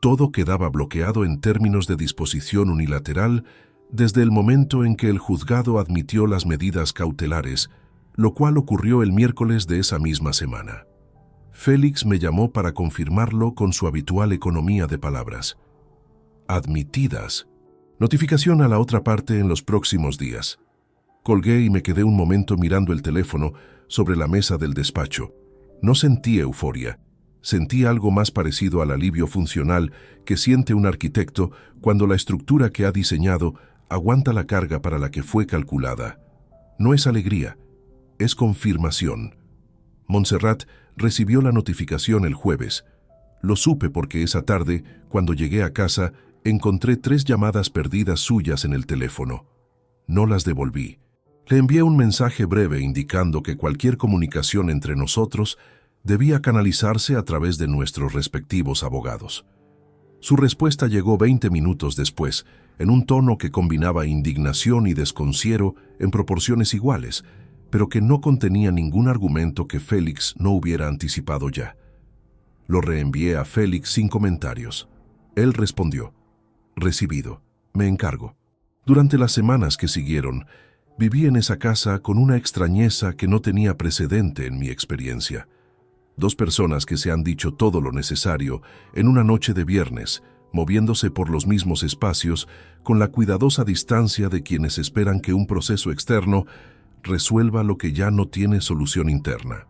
todo quedaba bloqueado en términos de disposición unilateral desde el momento en que el juzgado admitió las medidas cautelares, lo cual ocurrió el miércoles de esa misma semana. Félix me llamó para confirmarlo con su habitual economía de palabras. Admitidas. Notificación a la otra parte en los próximos días. Colgué y me quedé un momento mirando el teléfono sobre la mesa del despacho. No sentí euforia. Sentí algo más parecido al alivio funcional que siente un arquitecto cuando la estructura que ha diseñado aguanta la carga para la que fue calculada. No es alegría, es confirmación. Montserrat recibió la notificación el jueves. Lo supe porque esa tarde, cuando llegué a casa, encontré 3 llamadas perdidas suyas en el teléfono. No las devolví. Le envié un mensaje breve indicando que cualquier comunicación entre nosotros debía canalizarse a través de nuestros respectivos abogados. Su respuesta llegó 20 minutos después, en un tono que combinaba indignación y desconcierto en proporciones iguales, pero que no contenía ningún argumento que Félix no hubiera anticipado ya. Lo reenvié a Félix sin comentarios. Él respondió: recibido, me encargo. Durante las semanas que siguieron, viví en esa casa con una extrañeza que no tenía precedente en mi experiencia. Dos personas que se han dicho todo lo necesario en una noche de viernes, moviéndose por los mismos espacios, con la cuidadosa distancia de quienes esperan que un proceso externo resuelva lo que ya no tiene solución interna.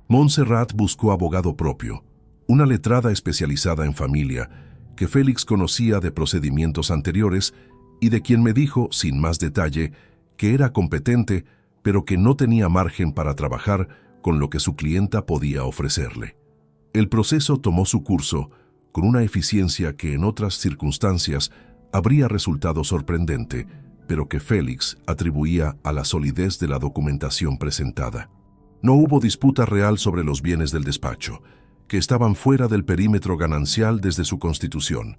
Montserrat buscó abogado propio, una letrada especializada en familia, que Félix conocía de procedimientos anteriores y de quien me dijo, sin más detalle, que era competente, pero que no tenía margen para trabajar con lo que su clienta podía ofrecerle. El proceso tomó su curso, con una eficiencia que en otras circunstancias habría resultado sorprendente, pero que Félix atribuía a la solidez de la documentación presentada. No hubo disputa real sobre los bienes del despacho, que estaban fuera del perímetro ganancial desde su constitución.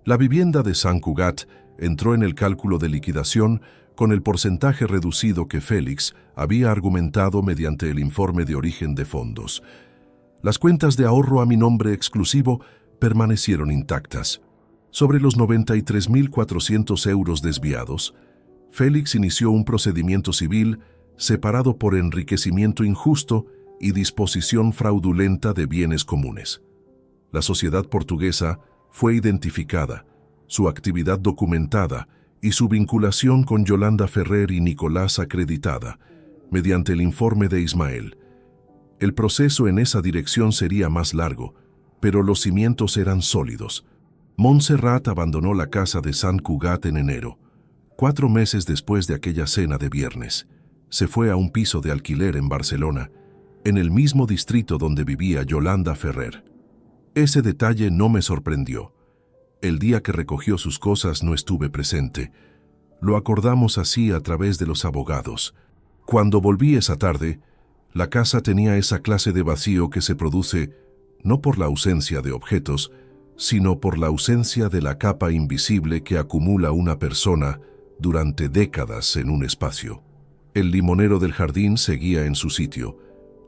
La vivienda de Sant Cugat entró en el cálculo de liquidación con el porcentaje reducido que Félix había argumentado mediante el informe de origen de fondos. Las cuentas de ahorro a mi nombre exclusivo permanecieron intactas. Sobre los 93.400 euros desviados, Félix inició un procedimiento civil separado por enriquecimiento injusto y disposición fraudulenta de bienes comunes. La sociedad portuguesa fue identificada, su actividad documentada y su vinculación con Yolanda Ferrer y Nicolás acreditada, mediante el informe de Ismael. El proceso en esa dirección sería más largo, pero los cimientos eran sólidos. Montserrat abandonó la casa de Sant Cugat en enero, 4 meses después de aquella cena de viernes. Se fue a un piso de alquiler en Barcelona, en el mismo distrito donde vivía Yolanda Ferrer. Ese detalle no me sorprendió. El día que recogió sus cosas no estuve presente. Lo acordamos así a través de los abogados. Cuando volví esa tarde, la casa tenía esa clase de vacío que se produce no por la ausencia de objetos, sino por la ausencia de la capa invisible que acumula una persona durante décadas en un espacio. El limonero del jardín seguía en su sitio,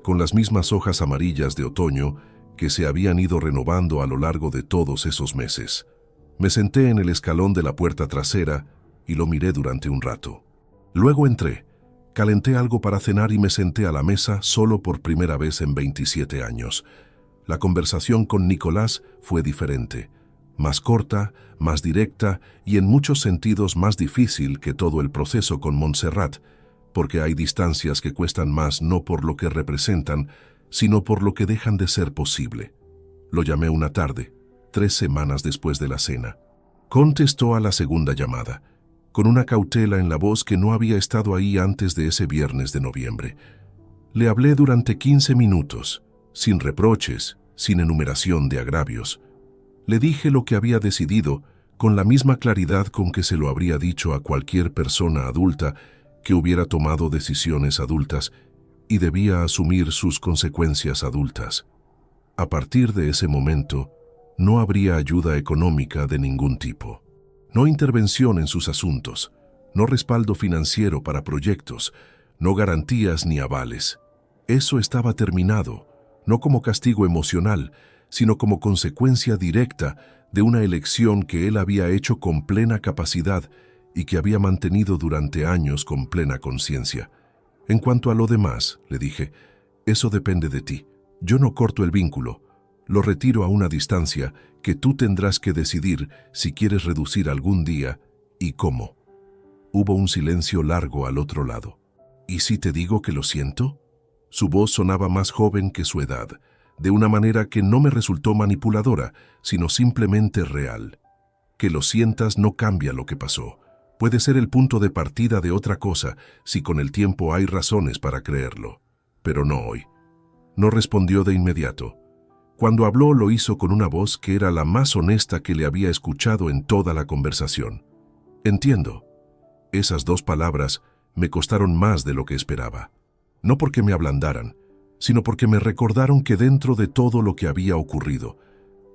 con las mismas hojas amarillas de otoño que se habían ido renovando a lo largo de todos esos meses. Me senté en el escalón de la puerta trasera y lo miré durante un rato. Luego entré, calenté algo para cenar y me senté a la mesa solo por primera vez en 27 años. La conversación con Nicolás fue diferente, más corta, más directa y en muchos sentidos más difícil que todo el proceso con Montserrat, porque hay distancias que cuestan más no por lo que representan, sino por lo que dejan de ser posible. Lo llamé una tarde, 3 semanas después de la cena. Contestó a la segunda llamada, con una cautela en la voz que no había estado ahí antes de ese viernes de noviembre. Le hablé durante 15 minutos, sin reproches, sin enumeración de agravios. Le dije lo que había decidido con la misma claridad con que se lo habría dicho a cualquier persona adulta que hubiera tomado decisiones adultas y debía asumir sus consecuencias adultas. A partir de ese momento, no habría ayuda económica de ningún tipo. No intervención en sus asuntos, no respaldo financiero para proyectos, no garantías ni avales. Eso estaba terminado, no como castigo emocional, sino como consecuencia directa de una elección que él había hecho con plena capacidad y que había mantenido durante años con plena conciencia. En cuanto a lo demás, le dije, eso depende de ti. Yo no corto el vínculo, lo retiro a una distancia que tú tendrás que decidir si quieres reducir algún día y cómo. Hubo un silencio largo al otro lado. ¿Y si te digo que lo siento? Su voz sonaba más joven que su edad, de una manera que no me resultó manipuladora, sino simplemente real. Que lo sientas no cambia lo que pasó. Puede ser el punto de partida de otra cosa si con el tiempo hay razones para creerlo, pero no hoy. No respondió de inmediato. Cuando habló lo hizo con una voz que era la más honesta que le había escuchado en toda la conversación. Entiendo. Esas 2 palabras me costaron más de lo que esperaba. No porque me ablandaran, sino porque me recordaron que dentro de todo lo que había ocurrido,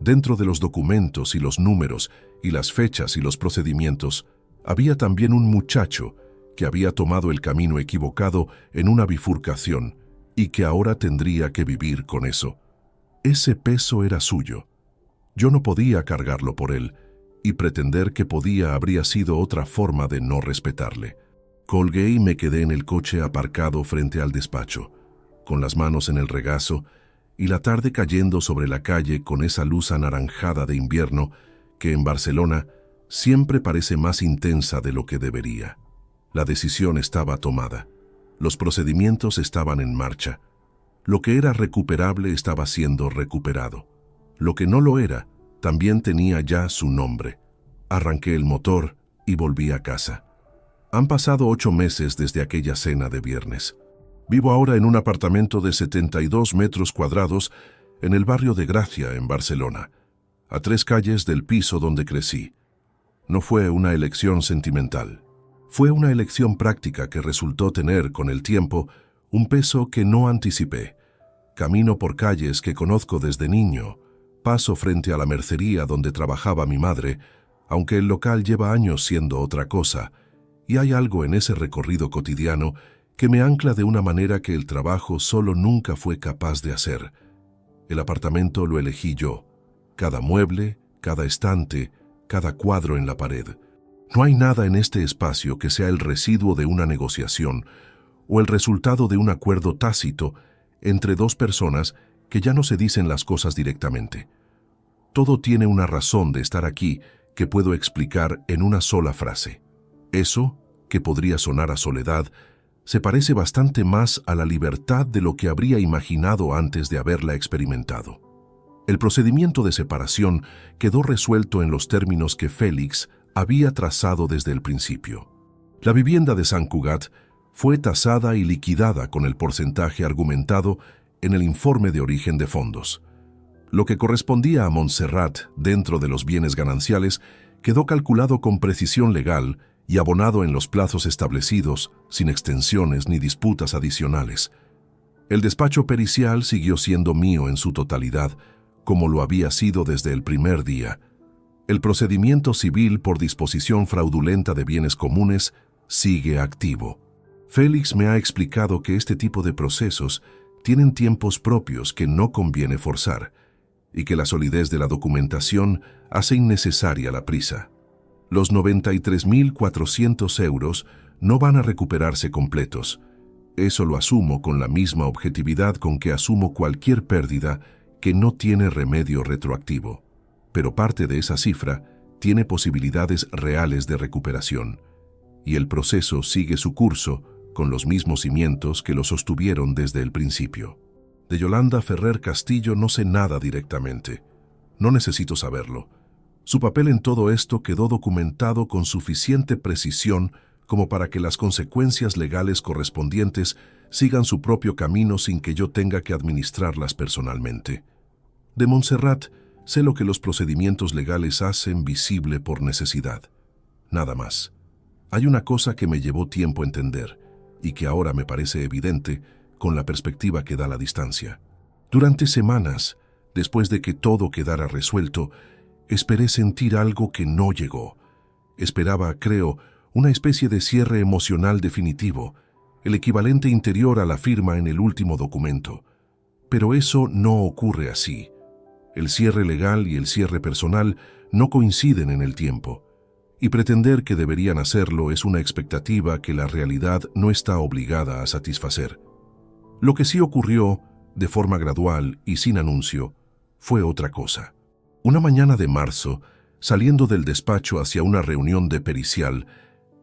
dentro de los documentos y los números y las fechas y los procedimientos, había también un muchacho que había tomado el camino equivocado en una bifurcación y que ahora tendría que vivir con eso. Ese peso era suyo. Yo no podía cargarlo por él, y pretender que podía habría sido otra forma de no respetarle. Colgué y me quedé en el coche aparcado frente al despacho, con las manos en el regazo y la tarde cayendo sobre la calle con esa luz anaranjada de invierno que en Barcelona siempre parece más intensa de lo que debería. La decisión estaba tomada. Los procedimientos estaban en marcha. Lo que era recuperable estaba siendo recuperado. Lo que no lo era también tenía ya su nombre. Arranqué el motor y volví a casa. Han pasado 8 meses desde aquella cena de viernes. Vivo ahora en un apartamento de 72 metros cuadrados en el barrio de Gracia, en Barcelona, a 3 calles del piso donde crecí. No fue una elección sentimental. Fue una elección práctica que resultó tener, con el tiempo, un peso que no anticipé. Camino por calles que conozco desde niño. Paso frente a la mercería donde trabajaba mi madre, aunque el local lleva años siendo otra cosa, y hay algo en ese recorrido cotidiano que me ancla de una manera que el trabajo solo nunca fue capaz de hacer. El apartamento lo elegí yo. Cada mueble, cada estante, cada cuadro en la pared. No hay nada en este espacio que sea el residuo de una negociación o el resultado de un acuerdo tácito entre 2 personas que ya no se dicen las cosas directamente. Todo tiene una razón de estar aquí que puedo explicar en una sola frase. Eso, que podría sonar a soledad, se parece bastante más a la libertad de lo que habría imaginado antes de haberla experimentado. El procedimiento de separación quedó resuelto en los términos que Félix había trazado desde el principio. La vivienda de Sant Cugat fue tasada y liquidada con el porcentaje argumentado en el informe de origen de fondos. Lo que correspondía a Montserrat dentro de los bienes gananciales quedó calculado con precisión legal y abonado en los plazos establecidos, sin extensiones ni disputas adicionales. El despacho pericial siguió siendo mío en su totalidad, como lo había sido desde el primer día. El procedimiento civil por disposición fraudulenta de bienes comunes sigue activo. Félix me ha explicado que este tipo de procesos tienen tiempos propios que no conviene forzar y que la solidez de la documentación hace innecesaria la prisa. Los 93.400 euros no van a recuperarse completos. Eso lo asumo con la misma objetividad con que asumo cualquier pérdida que no tiene remedio retroactivo. Pero parte de esa cifra tiene posibilidades reales de recuperación, y el proceso sigue su curso con los mismos cimientos que lo sostuvieron desde el principio. De Yolanda Ferrer Castillo no sé nada directamente. No necesito saberlo. Su papel en todo esto quedó documentado con suficiente precisión como para que las consecuencias legales correspondientes sigan su propio camino sin que yo tenga que administrarlas personalmente. De Montserrat sé lo que los procedimientos legales hacen visible por necesidad. Nada más. Hay una cosa que me llevó tiempo entender y que ahora me parece evidente con la perspectiva que da la distancia. Durante semanas, después de que todo quedara resuelto, esperé sentir algo que no llegó. Esperaba, creo, una especie de cierre emocional definitivo, el equivalente interior a la firma en el último documento. Pero eso no ocurre así. El cierre legal y el cierre personal no coinciden en el tiempo, y pretender que deberían hacerlo es una expectativa que la realidad no está obligada a satisfacer. Lo que sí ocurrió, de forma gradual y sin anuncio, fue otra cosa. Una mañana de marzo, saliendo del despacho hacia una reunión de pericial,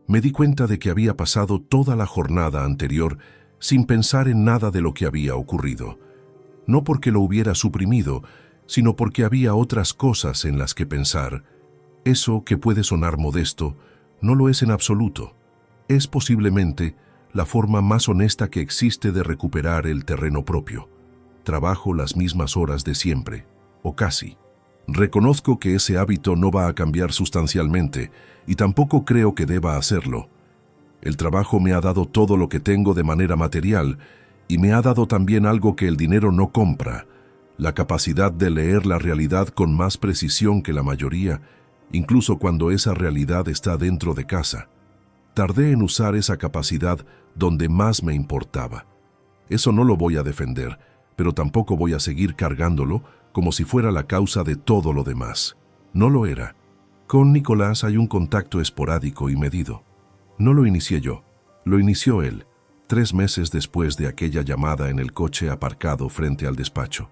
me di cuenta de que había pasado toda la jornada anterior sin pensar en nada de lo que había ocurrido. No porque lo hubiera suprimido, sino porque había otras cosas en las que pensar. Eso, que puede sonar modesto, no lo es en absoluto. Es posiblemente la forma más honesta que existe de recuperar el terreno propio. Trabajo las mismas horas de siempre, o casi. Reconozco que ese hábito no va a cambiar sustancialmente y tampoco creo que deba hacerlo. El trabajo me ha dado todo lo que tengo de manera material y me ha dado también algo que el dinero no compra, la capacidad de leer la realidad con más precisión que la mayoría, incluso cuando esa realidad está dentro de casa. Tardé en usar esa capacidad donde más me importaba. Eso no lo voy a defender, pero tampoco voy a seguir cargándolo como si fuera la causa de todo lo demás. No lo era. Con Nicolás hay un contacto esporádico y medido. No lo inicié yo, lo inició él, 3 meses después de aquella llamada en el coche aparcado frente al despacho.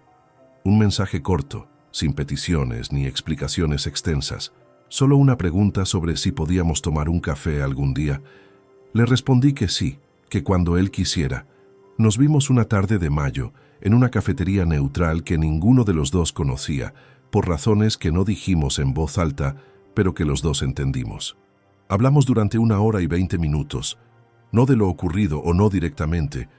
Un mensaje corto, sin peticiones ni explicaciones extensas, solo una pregunta sobre si podíamos tomar un café algún día. Le respondí que sí, que cuando él quisiera. Nos vimos una tarde de mayo, en una cafetería neutral que ninguno de los dos conocía, por razones que no dijimos en voz alta, pero que los dos entendimos. Hablamos durante 1 hora y 20 minutos, no de lo ocurrido o no directamente.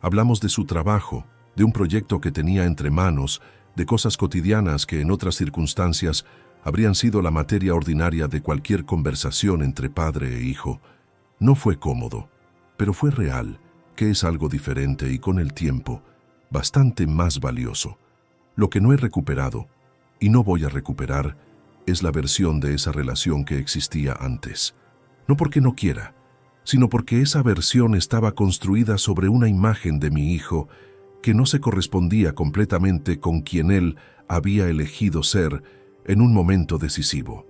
Hablamos de su trabajo, de un proyecto que tenía entre manos, de cosas cotidianas que en otras circunstancias habrían sido la materia ordinaria de cualquier conversación entre padre e hijo. No fue cómodo, pero fue real, que es algo diferente y con el tiempo, bastante más valioso. Lo que no he recuperado, y no voy a recuperar, es la versión de esa relación que existía antes. No porque no quiera, sino porque esa versión estaba construida sobre una imagen de mi hijo que no se correspondía completamente con quien él había elegido ser en un momento decisivo.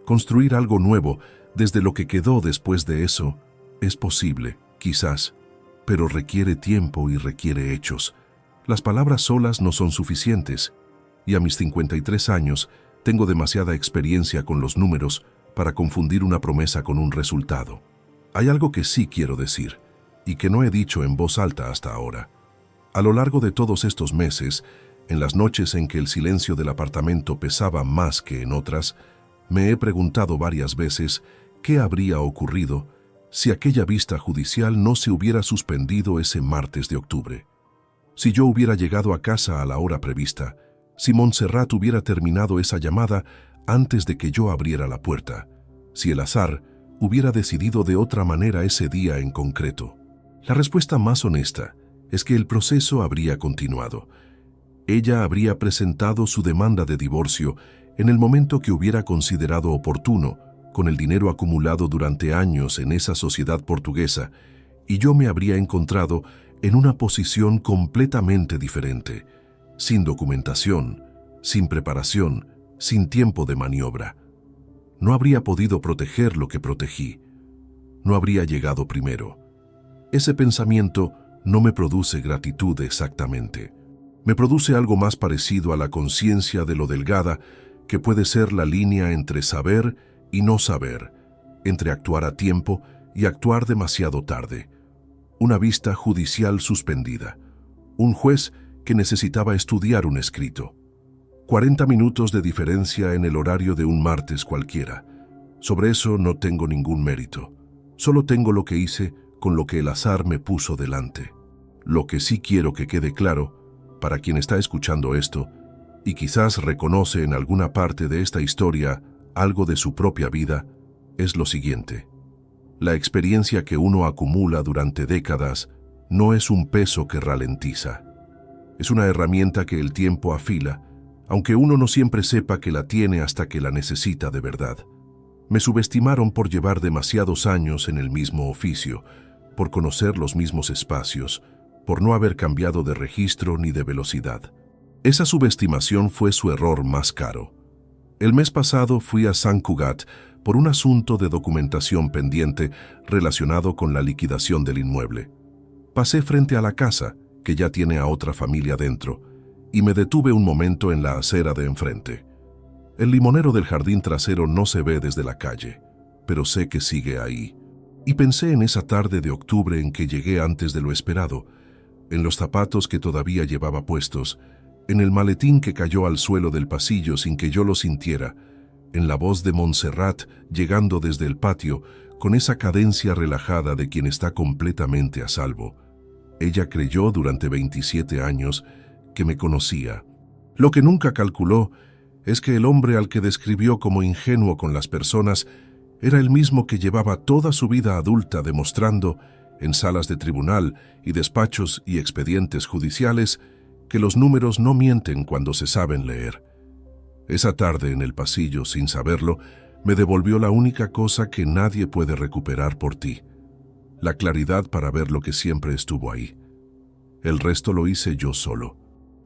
Construir algo nuevo desde lo que quedó después de eso es posible, quizás, pero requiere tiempo y requiere hechos. Las palabras solas no son suficientes, y a mis 53 años tengo demasiada experiencia con los números para confundir una promesa con un resultado. Hay algo que sí quiero decir, y que no he dicho en voz alta hasta ahora. A lo largo de todos estos meses, en las noches en que el silencio del apartamento pesaba más que en otras, me he preguntado varias veces qué habría ocurrido si aquella vista judicial no se hubiera suspendido ese martes de octubre. Si yo hubiera llegado a casa a la hora prevista, si Montserrat hubiera terminado esa llamada antes de que yo abriera la puerta, si el azar hubiera decidido de otra manera ese día en concreto. La respuesta más honesta es que el proceso habría continuado. Ella habría presentado su demanda de divorcio en el momento que hubiera considerado oportuno, con el dinero acumulado durante años en esa sociedad portuguesa, y yo me habría encontrado en una posición completamente diferente, sin documentación, sin preparación, sin tiempo de maniobra. No habría podido proteger lo que protegí. No habría llegado primero. Ese pensamiento no me produce gratitud exactamente. Me produce algo más parecido a la conciencia de lo delgada que puede ser la línea entre saber y no saber, entre actuar a tiempo y actuar demasiado tarde. Una vista judicial suspendida. Un juez que necesitaba estudiar un escrito. 40 minutos de diferencia en el horario de un martes cualquiera. Sobre eso no tengo ningún mérito. Solo tengo lo que hice con lo que el azar me puso delante. Lo que sí quiero que quede claro, para quien está escuchando esto, y quizás reconoce en alguna parte de esta historia algo de su propia vida, es lo siguiente. La experiencia que uno acumula durante décadas no es un peso que ralentiza. Es una herramienta que el tiempo afila, aunque uno no siempre sepa que la tiene hasta que la necesita de verdad. Me subestimaron por llevar demasiados años en el mismo oficio, por conocer los mismos espacios, por no haber cambiado de registro ni de velocidad. Esa subestimación fue su error más caro. El mes pasado fui a Sant Cugat por un asunto de documentación pendiente relacionado con la liquidación del inmueble. Pasé frente a la casa, que ya tiene a otra familia dentro, y me detuve un momento en la acera de enfrente. El limonero del jardín trasero no se ve desde la calle, pero sé que sigue ahí. Y pensé en esa tarde de octubre en que llegué antes de lo esperado, en los zapatos que todavía llevaba puestos, en el maletín que cayó al suelo del pasillo sin que yo lo sintiera, en la voz de Montserrat llegando desde el patio con esa cadencia relajada de quien está completamente a salvo. Ella creyó durante 27 años que me conocía. Lo que nunca calculó es que el hombre al que describió como ingenuo con las personas era el mismo que llevaba toda su vida adulta demostrando, en salas de tribunal y despachos y expedientes judiciales, que los números no mienten cuando se saben leer. Esa tarde en el pasillo, sin saberlo, Me devolvió la única cosa que nadie puede recuperar por ti, la claridad para ver lo que siempre estuvo ahí. El resto lo hice yo solo.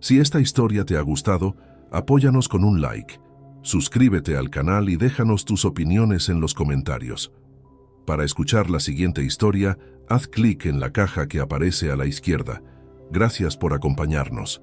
Si esta historia te ha gustado, apóyanos con un like, suscríbete al canal y déjanos tus opiniones en los comentarios. Para escuchar la siguiente historia, haz clic en la caja que aparece a la izquierda. Gracias por acompañarnos.